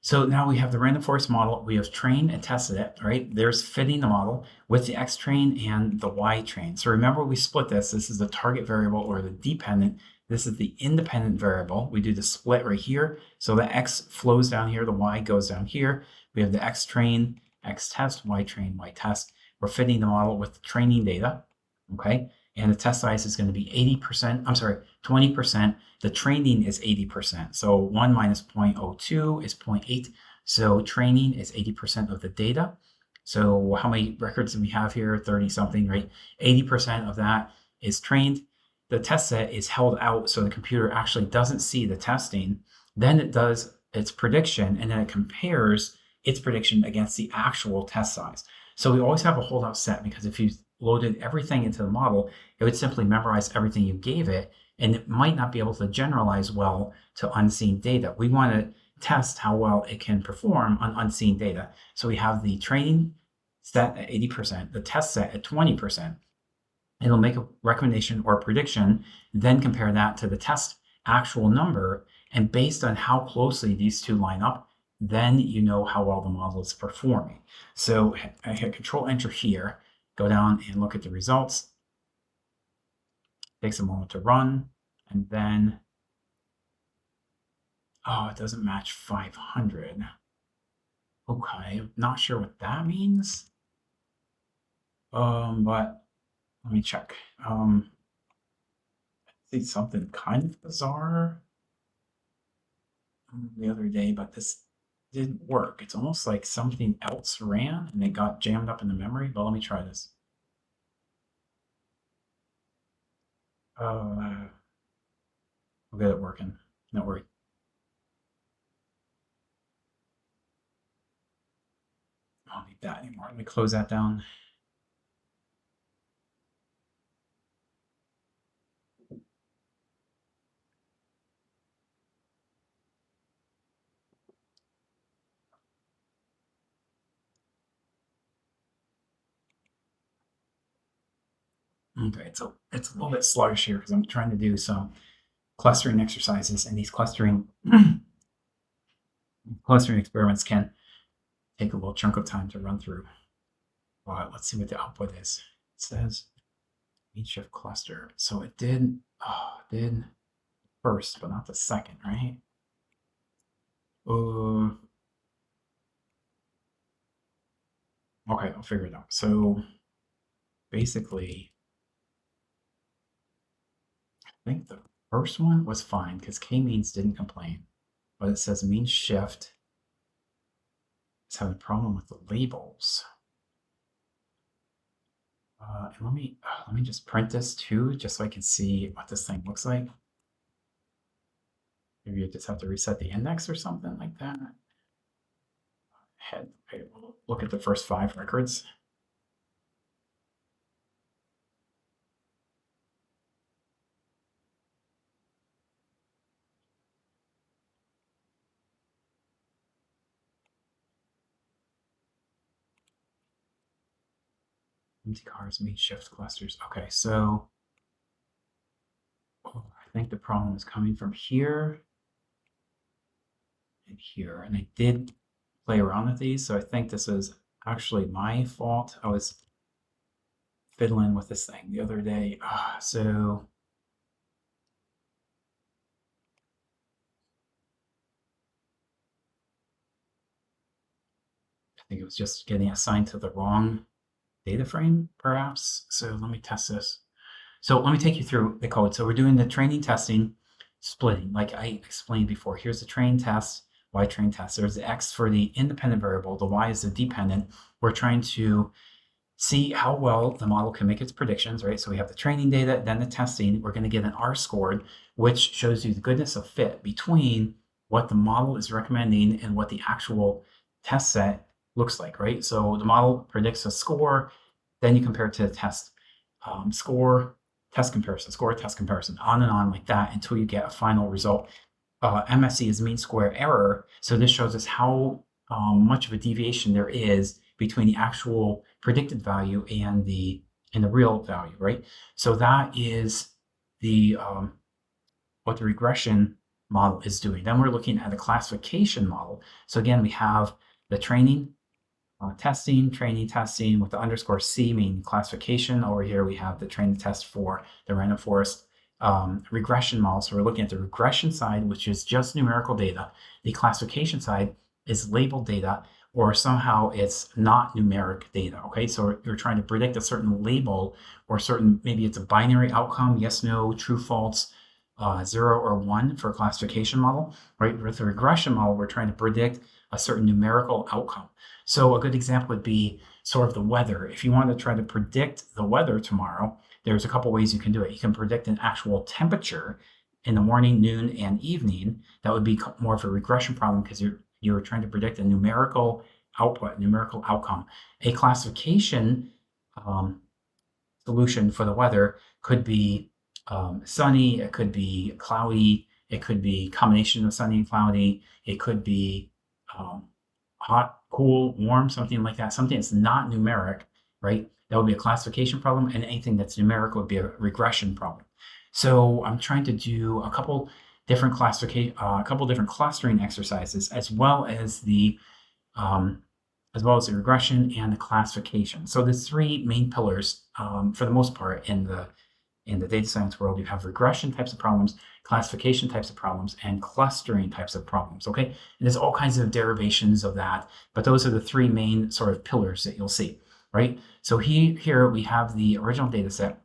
So now we have the random forest model. We have trained and tested it, right? There's fitting the model with the X train and the Y train. So remember, we split this. This is the target variable, or the dependent. This is the independent variable. We do the split right here. So the X flows down here. The Y goes down here. We have the X train, X test, Y train, Y test. We're fitting the model with the training data, okay? And the test size is going to be 80%, I'm sorry, 20%. The training is 80%. So 1 minus 0.02 is 0.8. So training is 80% of the data. So how many records do we have here? 30 something, right? 80% of that is trained. The test set is held out so the computer actually doesn't see the testing. Then it does its prediction, and then it compares its prediction against the actual test size. So we always have a holdout set, because if you loaded everything into the model, it would simply memorize everything you gave it, and it might not be able to generalize well to unseen data. We want to test how well it can perform on unseen data. So we have the training set at 80%, the test set at 20%. It'll make a recommendation or prediction, then compare that to the test actual number, and based on how closely these two line up, then you know how well the model is performing. So I hit Control Enter here, go down and look at the results. Takes a moment to run, and then, oh, it doesn't match 500. Okay, I'm not sure what that means. But let me check. I see something kind of bizarre the other day, but this didn't work. It's almost like something else ran and it got jammed up in the memory. But let me try this. We'll get it working. Don't worry. I don't need that anymore. Let me close that down. Okay, it's a little bit sluggish here because I'm trying to do some clustering exercises, and these clustering experiments can take a little chunk of time to run through. But let's see what the output is. It says mean shift cluster. So it did first, but not the second, right? Okay, I'll figure it out. So basically, I think the first one was fine because k-means didn't complain, but it says mean shift is having a problem with the labels. And let me just print this too, just so I can see what this thing looks like. Maybe you just have to reset the index or something like that. Okay, we'll look at the first 5 records. Empty cars, mean shift clusters. Okay, so I think the problem is coming from here and here. And I did play around with these, so I think this is actually my fault. I was fiddling with this thing the other day. So I think it was just getting assigned to the wrong data frame, perhaps. So let me test this. So let me take you through the code. So we're doing the training, testing, splitting, like I explained before. Here's the train test, y train test. There's the x for the independent variable. The y is the dependent. We're trying to see how well the model can make its predictions, right? So we have the training data, then the testing. We're going to get an R scored, which shows you the goodness of fit between what the model is recommending and what the actual test set looks like, right? So the model predicts a score, then you compare it to the test score, test comparison, score, test comparison, on and on like that until you get a final result. MSE is mean square error. So this shows us how much of a deviation there is between the actual predicted value and the real value, right? So that is the what the regression model is doing. Then we're looking at a classification model. So again, we have the training, testing, training, testing with the underscore C meaning classification. Over here, we have the training test for the random forest regression model. So we're looking at the regression side, which is just numerical data. The classification side is labeled data, or somehow it's not numeric data, okay? So you're trying to predict a certain label or certain, maybe it's a binary outcome, yes, no, true, false, 0 or 1 for a classification model, right? With a regression model, we're trying to predict a certain numerical outcome. So a good example would be sort of the weather. If you want to try to predict the weather tomorrow, there's a couple ways you can do it. You can predict an actual temperature in the morning, noon, and evening. That would be more of a regression problem because you're trying to predict a numerical output, numerical outcome. A classification solution for the weather could be sunny, it could be cloudy, it could be a combination of sunny and cloudy, it could be hot, cool, warm, something like that, something that's not numeric, right? That would be a classification problem, and anything that's numerical would be a regression problem. So I'm trying to do a couple different clustering exercises, as well as the regression and the classification. So there's 3 main pillars for the most part in the data science world. You have regression types of problems, classification types of problems, and clustering types of problems, okay? And there's all kinds of derivations of that, but those are the 3 main sort of pillars that you'll see, right? So here we have the original data set.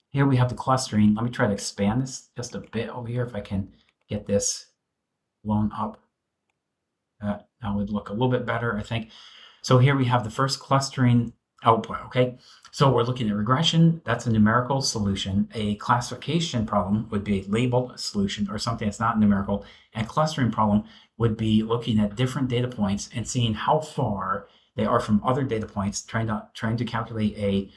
Here we have the clustering. Let me try to expand this just a bit over here if I can get this blown up. That would look a little bit better, I think. So here we have the first clustering output, okay? So we're looking at regression, that's a numerical solution. A classification problem would be a labeled solution or something that's not numerical. And clustering problem would be looking at different data points and seeing how far they are from other data points, trying to calculate a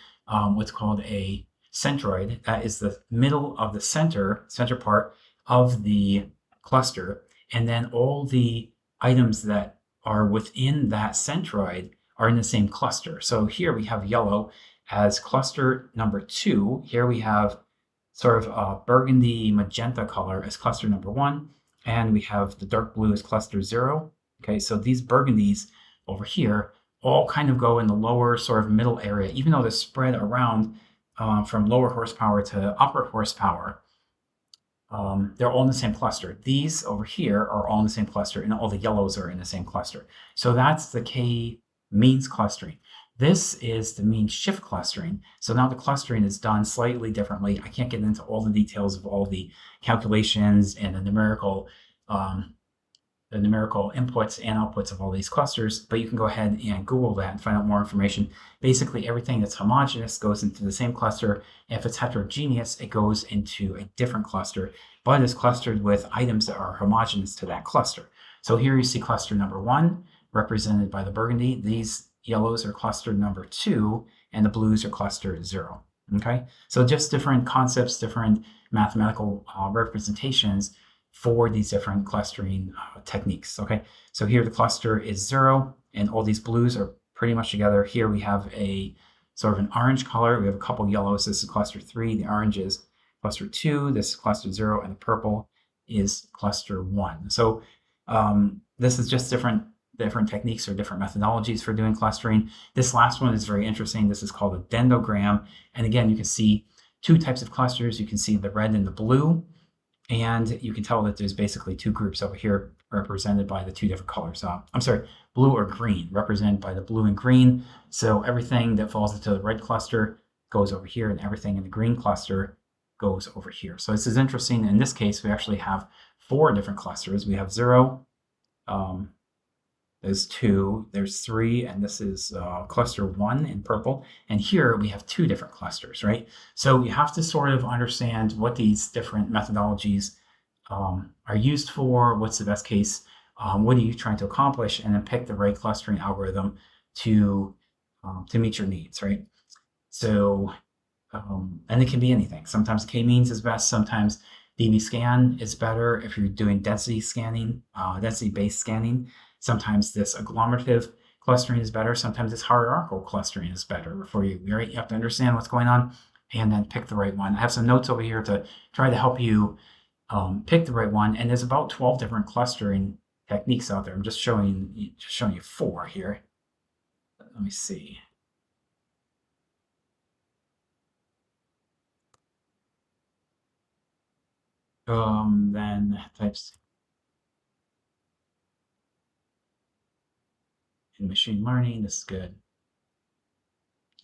what's called a centroid. That is the middle of the center part of the cluster. And then all the items that are within that centroid are in the same cluster. So here we have yellow as cluster number 2. Here we have sort of a burgundy magenta color as cluster number 1. And we have the dark blue as cluster 0. Okay, so these burgundies over here all kind of go in the lower sort of middle area, even though they're spread around from lower horsepower to upper horsepower. they're all in the same cluster. These over here are all in the same cluster, and all the yellows are in the same cluster. So that's the k-means clustering. This is the mean shift clustering. So now the clustering is done slightly differently. I can't get into all the details of all the calculations and the numerical inputs and outputs of all these clusters, but you can go ahead and Google that and find out more information. Basically, everything that's homogeneous goes into the same cluster. If it's heterogeneous, it goes into a different cluster, but is clustered with items that are homogeneous to that cluster. So here you see cluster number 1, represented by the burgundy. These yellows are cluster number 2, and the blues are cluster 0. Okay, so just different concepts, different mathematical representations for these different clustering techniques. Okay, so here the cluster is 0, and all these blues are pretty much together. Here we have a sort of an orange color. We have a couple yellows. This is cluster 3. The orange is cluster 2. This is cluster 0, and the purple is cluster 1. So this is just different techniques or different methodologies for doing clustering. This last one is very interesting. This is called a dendrogram. And again, you can see 2 types of clusters. You can see the red and the blue. And you can tell that there's basically 2 groups over here represented by the 2 different colors. I'm sorry, blue or green, represented by the blue and green. So everything that falls into the red cluster goes over here, and everything in the green cluster goes over here. So this is interesting. In this case, we actually have 4 different clusters. We have 0, there's 2, there's 3, and this is cluster 1 in purple. And here we have 2 different clusters, right? So you have to sort of understand what these different methodologies are used for, what's the best case, what are you trying to accomplish, and then pick the right clustering algorithm to meet your needs, right? So, and it can be anything. Sometimes k-means is best, sometimes dbScan is better if you're doing density scanning, density-based scanning. Sometimes this agglomerative clustering is better. Sometimes this hierarchical clustering is better for you. Right? You have to understand what's going on and then pick the right one. I have some notes over here to try to help you pick the right one. And there's about 12 different clustering techniques out there. I'm just showing you 4 here. Let me see. Then types in machine learning. This is good.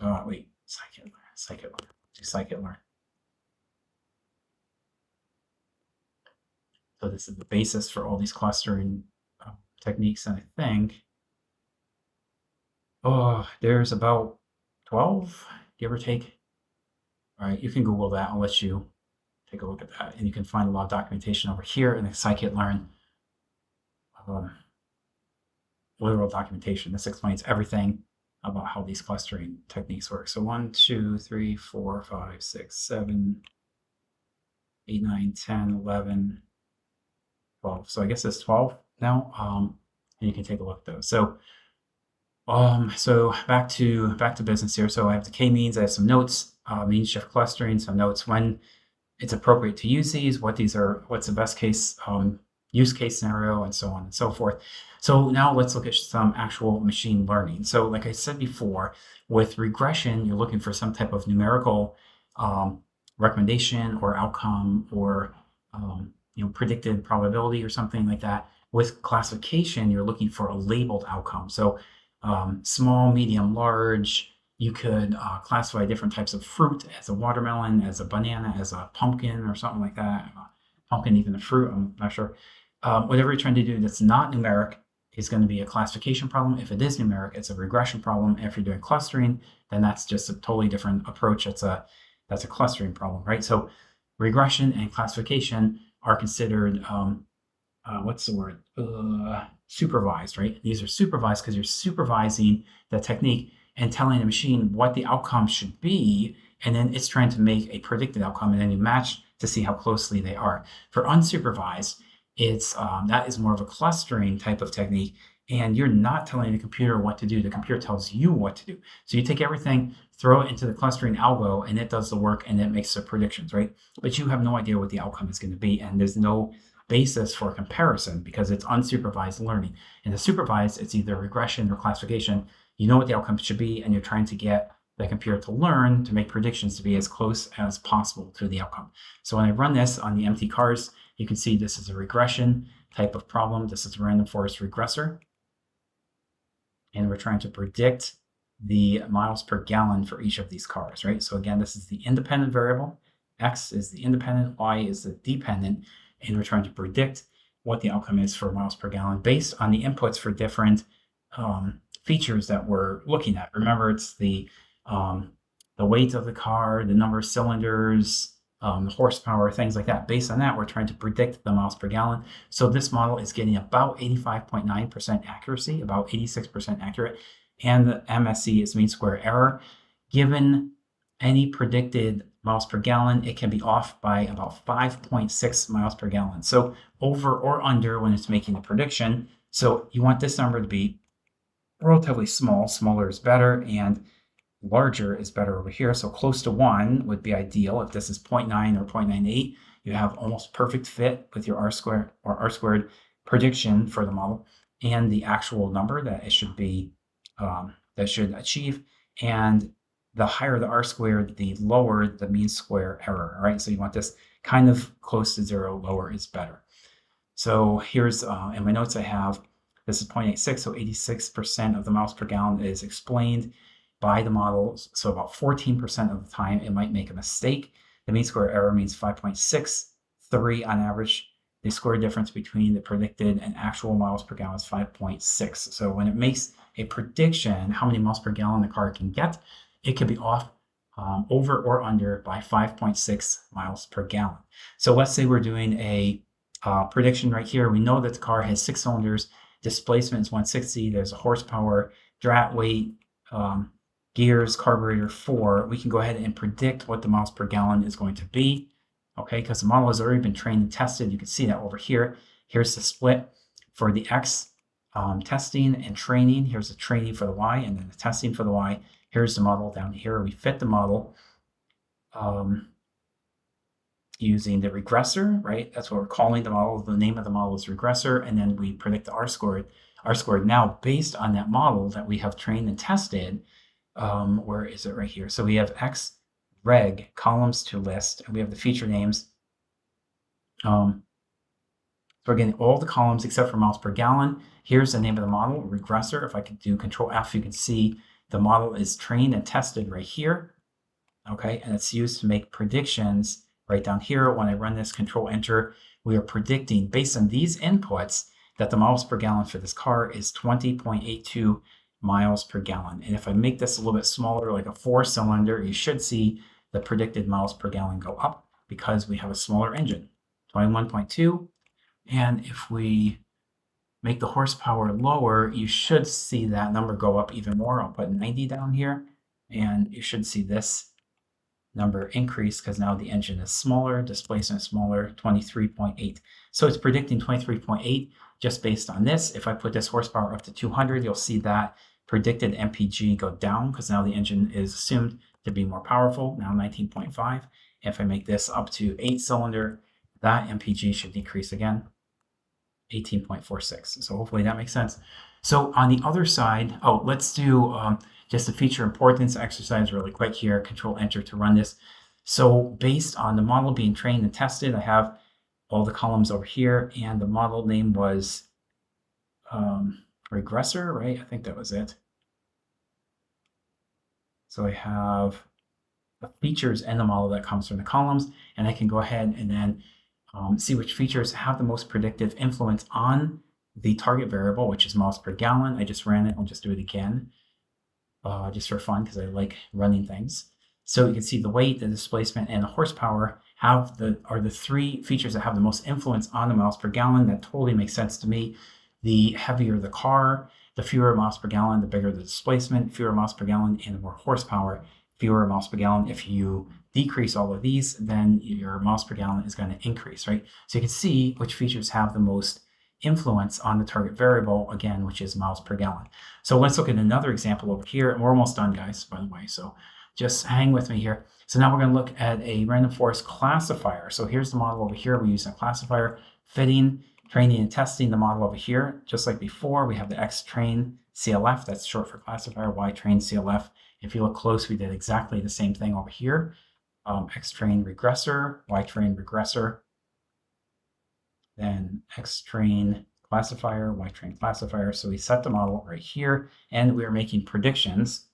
Oh, wait, scikit-learn. Do scikit-learn. So this is the basis for all these clustering techniques, and I think there's about 12, give or take. All right, you can Google that. I'll let you take a look at that, and you can find a lot of documentation over here in the scikit-learn literal documentation. This explains everything about how these clustering techniques work. So 1, 2, 3, 4, 5, 6, 7, 8, 9, 10, 11, 12. So I guess it's 12 now, and you can take a look at those. So so back to business here. So I have the k-means. I have some notes, mean shift clustering, some notes when it's appropriate to use these, what's the best case use case scenario, and so on and so forth. So now let's look at some actual machine learning. So like I said before, with regression, you're looking for some type of numerical recommendation or outcome or predicted probability or something like that. With classification, you're looking for a labeled outcome. So small, medium, large. You could classify different types of fruit as a watermelon, as a banana, as a pumpkin, or something like that. Pumpkin, even a fruit, I'm not sure. Whatever you're trying to do that's not numeric is going to be a classification problem. If it is numeric, it's a regression problem. If you're doing clustering, then that's just a totally different approach. That's a clustering problem, right? So regression and classification are considered, what's the word? Supervised, right? These are supervised because you're supervising the technique and telling the machine what the outcome should be, and then it's trying to make a predicted outcome, and then you match to see how closely they are. For unsupervised, it's that is more of a clustering type of technique, and you're not telling the computer what to do. The computer tells you what to do. So you take everything, throw it into the clustering algo, and it does the work, and it makes the predictions, right? But you have no idea what the outcome is going to be, and there's no basis for comparison because it's unsupervised learning. In the supervised, it's either regression or classification. You know what the outcome should be, and you're trying to get the computer to learn to make predictions to be as close as possible to the outcome. So when I run this on the empty cars, you can see this is a regression type of problem. This is a random forest regressor. And we're trying to predict the miles per gallon for each of these cars, right? So again, this is the independent variable. X is the independent, Y is the dependent, and we're trying to predict what the outcome is for miles per gallon based on the inputs for different features that we're looking at. Remember, it's the weight of the car, the number of cylinders, the horsepower, things like that. Based on that, we're trying to predict the miles per gallon. So this model is getting about 85.9% accuracy, about 86% accurate. And the MSE is mean square error. Given any predicted miles per gallon, it can be off by about 5.6 miles per gallon. So over or under when it's making the prediction. So you want this number to be relatively small. Smaller is better, and larger is better over here. So close to 1 would be ideal. If this is 0.9 or 0.98, you have almost perfect fit with your R-squared or R-squared prediction for the model and the actual number that it should be that should achieve. And the higher the R-squared, the lower the mean square error. All right, so you want this kind of close to 0. Lower is better. So here's in my notes I have this is 0.86, so 86% of the miles per gallon is explained by the model. So about 14% of the time it might make a mistake. The mean square error means 5.63 on average. The square difference between the predicted and actual miles per gallon is 5.6. So when it makes a prediction how many miles per gallon the car can get, it can be off over or under by 5.6 miles per gallon. So let's say we're doing a prediction right here. We know that the car has 6 cylinders, displacement is 160, there's a horsepower, drat weight, gears, carburetor 4. We can go ahead and predict what the miles per gallon is going to be. Okay, because the model has already been trained and tested. You can see that over here. Here's the split for the X testing and training. Here's the training for the Y, and then the testing for the Y. Here's the model down here. We fit the model using the regressor, right? That's what we're calling the model. The name of the model is regressor, and then we predict the R-squared. R-squared now, based on that model that we have trained and tested, where is it? Right here. So we have X reg columns to list, and we have the feature names. So we're getting all the columns except for miles per gallon. Here's the name of the model, regressor. If I could do Control F, you can see the model is trained and tested right here. Okay, and it's used to make predictions right down here. When I run this, Control Enter, we are predicting based on these inputs that the miles per gallon for this car is 20.82 miles per gallon. And if I make this a little bit smaller, like a 4-cylinder, you should see the predicted miles per gallon go up because we have a smaller engine, 21.2. And if we make the horsepower lower, you should see that number go up even more. I'll put 90 down here, and you should see this number increase because now the engine is smaller, displacement is smaller, 23.8. So it's predicting 23.8 just based on this. If I put this horsepower up to 200, you'll see that predicted MPG go down because now the engine is assumed to be more powerful, now 19.5. If I make this up to 8-cylinder, that MPG should decrease again, 18.46. So hopefully that makes sense. So on the other side, let's do just a feature importance exercise really quick here. Control Enter to run this. So based on the model being trained and tested, I have all the columns over here, and the model name was regressor, right? I think that was it. So I have the features and the model that comes from the columns, and I can go ahead and then see which features have the most predictive influence on the target variable, which is miles per gallon. I just ran it. I'll just do it again, just for fun because I like running things. So you can see the weight, the displacement, and the horsepower are the 3 features that have the most influence on the miles per gallon. That totally makes sense to me. The heavier the car, the fewer miles per gallon, the bigger the displacement, fewer miles per gallon, and the more horsepower, fewer miles per gallon. If you decrease all of these, then your miles per gallon is going to increase, right? So you can see which features have the most influence on the target variable, again, which is miles per gallon. So let's look at another example over here. And we're almost done, guys, by the way. So just hang with me here. So now we're going to look at a random forest classifier. So here's the model over here. We use a classifier, fitting, training, and testing the model over here. Just like before, we have the X train CLF, that's short for classifier, Y train CLF, If you look close, we did exactly the same thing over here. X-train regressor, Y-train regressor, then X-train classifier, Y-train classifier. So we set the model right here, and we are making predictions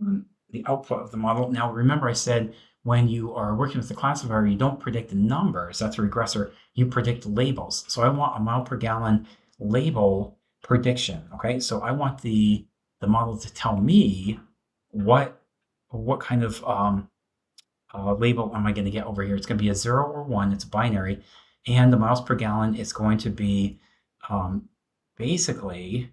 on the output of the model. Now, remember I said when you are working with the classifier, you don't predict numbers. That's a regressor. You predict labels. So I want a mile per gallon label prediction. Okay, so I want the model to tell me what kind of label am I going to get over here. It's going to be a 0 or 1. It's binary, and the miles per gallon is going to be basically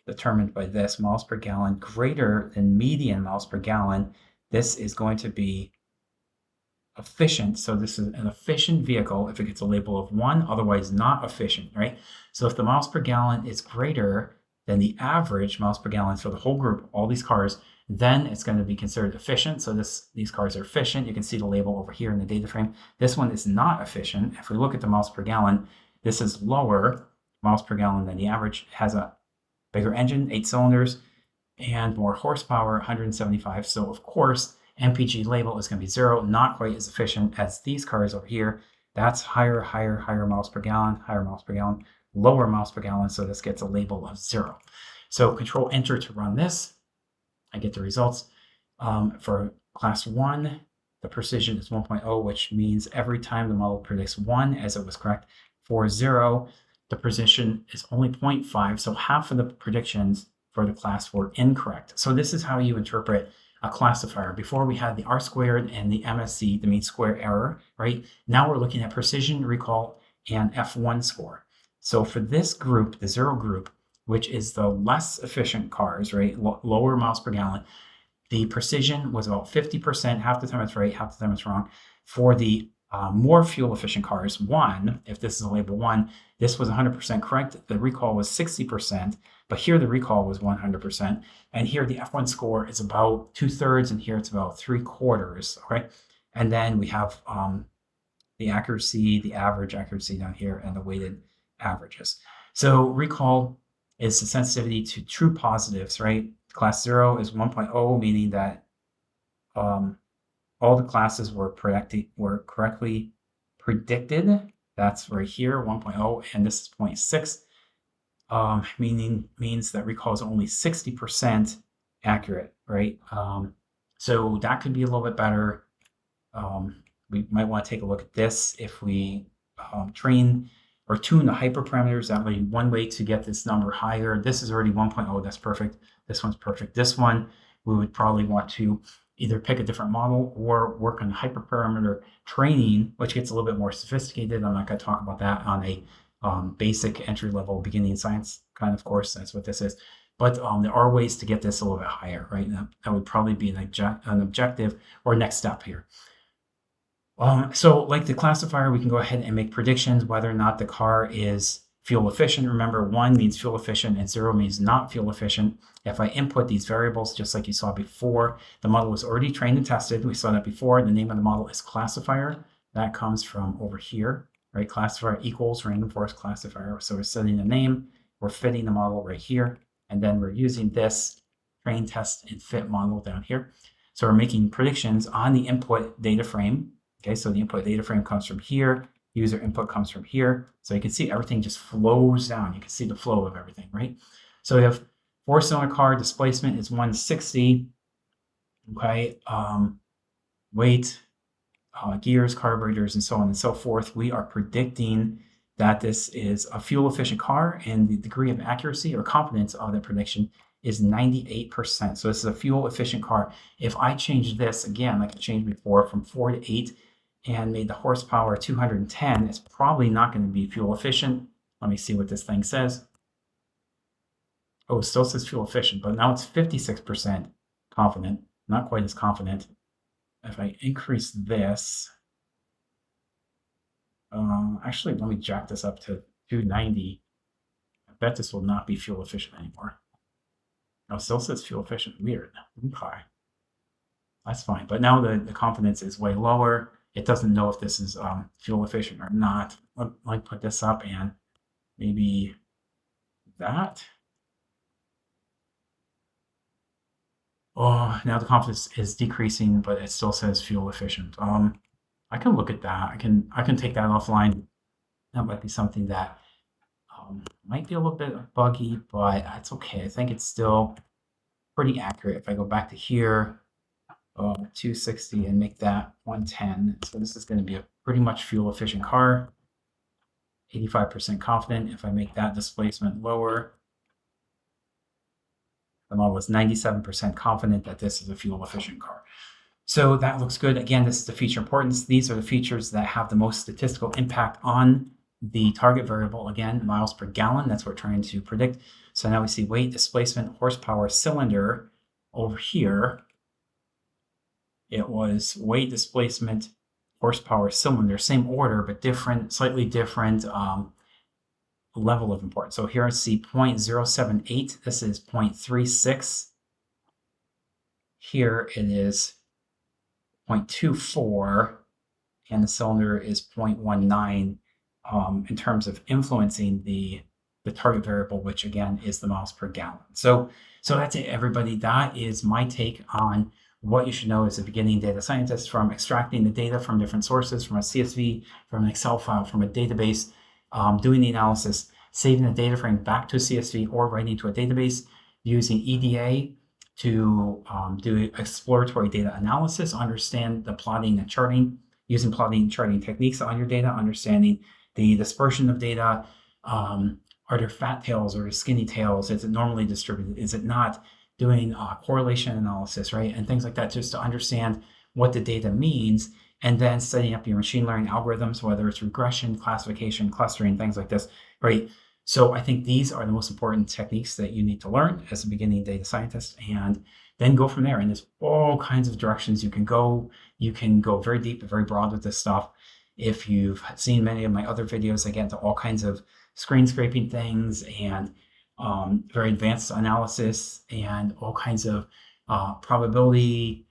determined by this: miles per gallon greater than median miles per gallon. This is going to be efficient. So this is an efficient vehicle if it gets a label of 1, otherwise not efficient, right? So if the miles per gallon is greater than the average miles per gallon for the whole group, all these cars, then it's going to be considered efficient. So these cars are efficient. You can see the label over here in the data frame. This one is not efficient. If we look at the miles per gallon, this is lower miles per gallon than the average. It has a bigger engine, 8 cylinders, and more horsepower, 175. So of course, MPG label is going to be 0, not quite as efficient as these cars over here. That's higher miles per gallon, higher miles per gallon, lower miles per gallon. So this gets a label of 0. So Control Enter to run this. I get the results. For class 1, the precision is 1.0, which means every time the model predicts 1 as it was correct. For 0, the precision is only 0.5, so half of the predictions for the class were incorrect. So this is how you interpret a classifier. Before we had the R-squared and the MSE, the mean square error, right? Now we're looking at precision, recall, and F1 score. So for this group, the 0 group, which is the less efficient cars, right? Lower miles per gallon, the precision was about 50%. Half the time it's right, half the time it's wrong. For the more fuel efficient cars, 1, if this is a label 1, this was 100% correct. The recall was 60%, but here the recall was 100%. And here the F1 score is about 2/3, and here it's about 3/4, okay? And then we have the accuracy, the average accuracy down here, and the weighted averages. So recall is the sensitivity to true positives, right? Class 0 is 1.0, meaning that all the classes were correctly predicted. That's right here, 1.0, and this is 0.6, means that recall is only 60% accurate, right? So that could be a little bit better. We might want to take a look at this if we train or tune the hyperparameters. That would be one way to get this number higher. This is already 1.0, that's perfect. This one's perfect. This one, we would probably want to either pick a different model or work on hyperparameter training, which gets a little bit more sophisticated. I'm not going to talk about that on a basic entry-level beginning science kind of course. That's what this is. But there are ways to get this a little bit higher, right? That would probably be an objective or next step here. So like the classifier, we can go ahead and make predictions whether or not the car is fuel efficient. Remember, 1 means fuel efficient and 0 means not fuel efficient. If I input these variables, just like you saw before, the model was already trained and tested. We saw that before. The name of the model is classifier. That comes from over here, right? Classifier equals random forest classifier. So we're setting a name, we're fitting the model right here, and then we're using this train, test, and fit model down here. So we're making predictions on the input data frame. Okay, so the input data frame comes from here. User input comes from here. So you can see everything just flows down. You can see the flow of everything, right? So we have 4-cylinder car, displacement is 160. Okay, weight, gears, carburetors, and so on and so forth. We are predicting that this is a fuel efficient car, and the degree of accuracy or confidence of that prediction is 98%. So this is a fuel efficient car. If I change this again, like I changed before, from 4 to 8 and made the horsepower 210, it's probably not going to be fuel efficient. Let me see what this thing says. Oh, it still says fuel efficient, but now it's 56% confident, not quite as confident. If I increase this, actually, let me jack this up to 290. I bet this will not be fuel efficient anymore. Oh, it still says fuel efficient. Weird. Okay. That's fine. But now the confidence is way lower. It doesn't know if this is fuel efficient or not. Let me put this up and maybe that. Oh, now the confidence is decreasing, but it still says fuel efficient. I can look at that. I can take that offline. That might be something that might be a little bit buggy, but it's okay. I think it's still pretty accurate. If I go back to here, 260 and make that 110. So this is going to be a pretty much fuel efficient car. 85% confident. If I make that displacement lower, the model is 97% confident that this is a fuel efficient car. So that looks good. Again, this is the feature importance. These are the features that have the most statistical impact on the target variable. Again, miles per gallon, that's what we're trying to predict. So now we see weight, displacement, horsepower, cylinder. Over here, it was weight, displacement, horsepower, cylinder, same order, but different, slightly different level of importance. So here I see 0.078. This is 0.36. Here it is 0.24, and the cylinder is 0.19 in terms of influencing the target variable, which again is the miles per gallon. So that's it, everybody. That is my take on what you should know as a beginning data scientist, from extracting the data from different sources, from a CSV, from an Excel file, from a database, doing the analysis, saving the data frame back to a CSV or writing to a database, using EDA to do exploratory data analysis, understand the plotting and charting, using plotting and charting techniques on your data, understanding the dispersion of data. Are there fat tails or skinny tails? Is it normally distributed? Is it not? Doing correlation analysis, right? And things like that, just to understand what the data means, and then setting up your machine learning algorithms, whether it's regression, classification, clustering, things like this, right? So I think these are the most important techniques that you need to learn as a beginning data scientist, and then go from there. And there's all kinds of directions you can go. You can go very deep and very broad with this stuff. If you've seen many of my other videos, I get into all kinds of screen scraping things and very advanced analysis and all kinds of probability.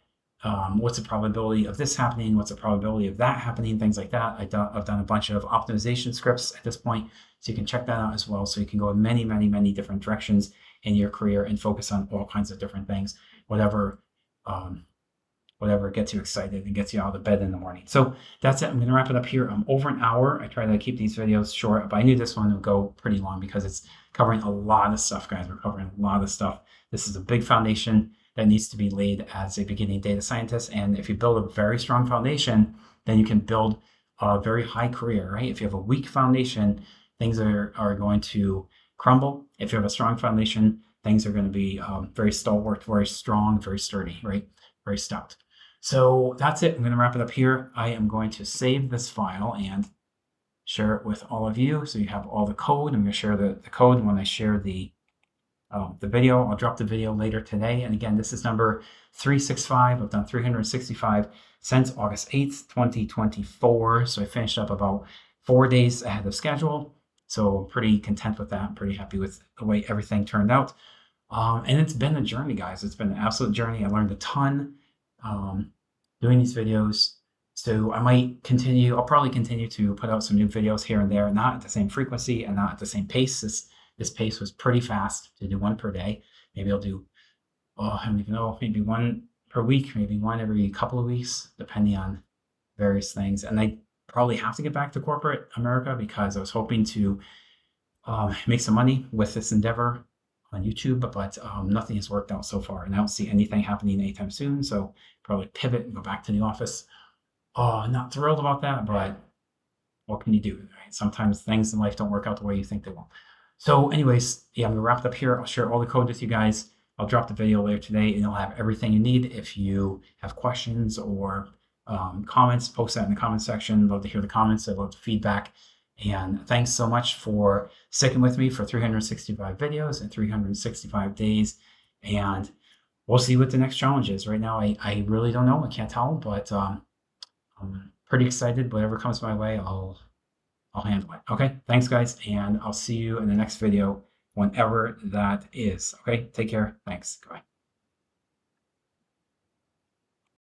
What's the probability of this happening? What's the probability of that happening? Things like that. I've done a bunch of optimization scripts at this point, so you can check that out as well. So you can go in many, many, many different directions in your career and focus on all kinds of different things, whatever gets you excited and gets you out of bed in the morning. So that's it. I'm going to wrap it up here. I'm over an hour. I try to keep these videos short, but I knew this one would go pretty long because it's covering a lot of stuff, guys. We're covering a lot of stuff. This is a big foundation that needs to be laid as a beginning data scientist. And if you build a very strong foundation, then you can build a very high career, right? If you have a weak foundation, things are going to crumble. If you have a strong foundation, things are going to be very stalwart, very strong, very sturdy, right? Very stout. So that's it. I'm going to wrap it up here. I am going to save this file and share it with all of you, so you have all the code. I'm going to share the code when I share the video. I'll drop the video later today. And again, this is number 365. I've done 365 since August 8th, 2024. So I finished up about 4 days ahead of schedule. So I'm pretty content with that. I'm pretty happy with the way everything turned out. And it's been a journey, guys. It's been an absolute journey. I learned a ton doing these videos. So I might continue, I'll probably continue to put out some new videos here and there, not at the same frequency and not at the same pace. This pace was pretty fast to do one per day. Maybe I'll do, I don't even know, maybe one per week, maybe one every couple of weeks, depending on various things. And I probably have to get back to corporate America because I was hoping to make some money with this endeavor on YouTube, but nothing has worked out so far. And I don't see anything happening anytime soon. So probably pivot and go back to the office. Not thrilled about that, but what can you do? Right? Sometimes things in life don't work out the way you think they will. So anyways, yeah, I'm gonna wrap it up here. I'll share all the code with you guys. I'll drop the video later today and you'll have everything you need. If you have questions or comments, post that in the comment section. Love to hear the comments. I love the feedback. And thanks so much for sticking with me for 365 videos and 365 days. And we'll see what the next challenge is. Right now, I really don't know. I can't tell, but I'm pretty excited. Whatever comes my way, I'll handle it. Okay, thanks guys, and I'll see you in the next video whenever that is. Okay, take care. Thanks. Goodbye.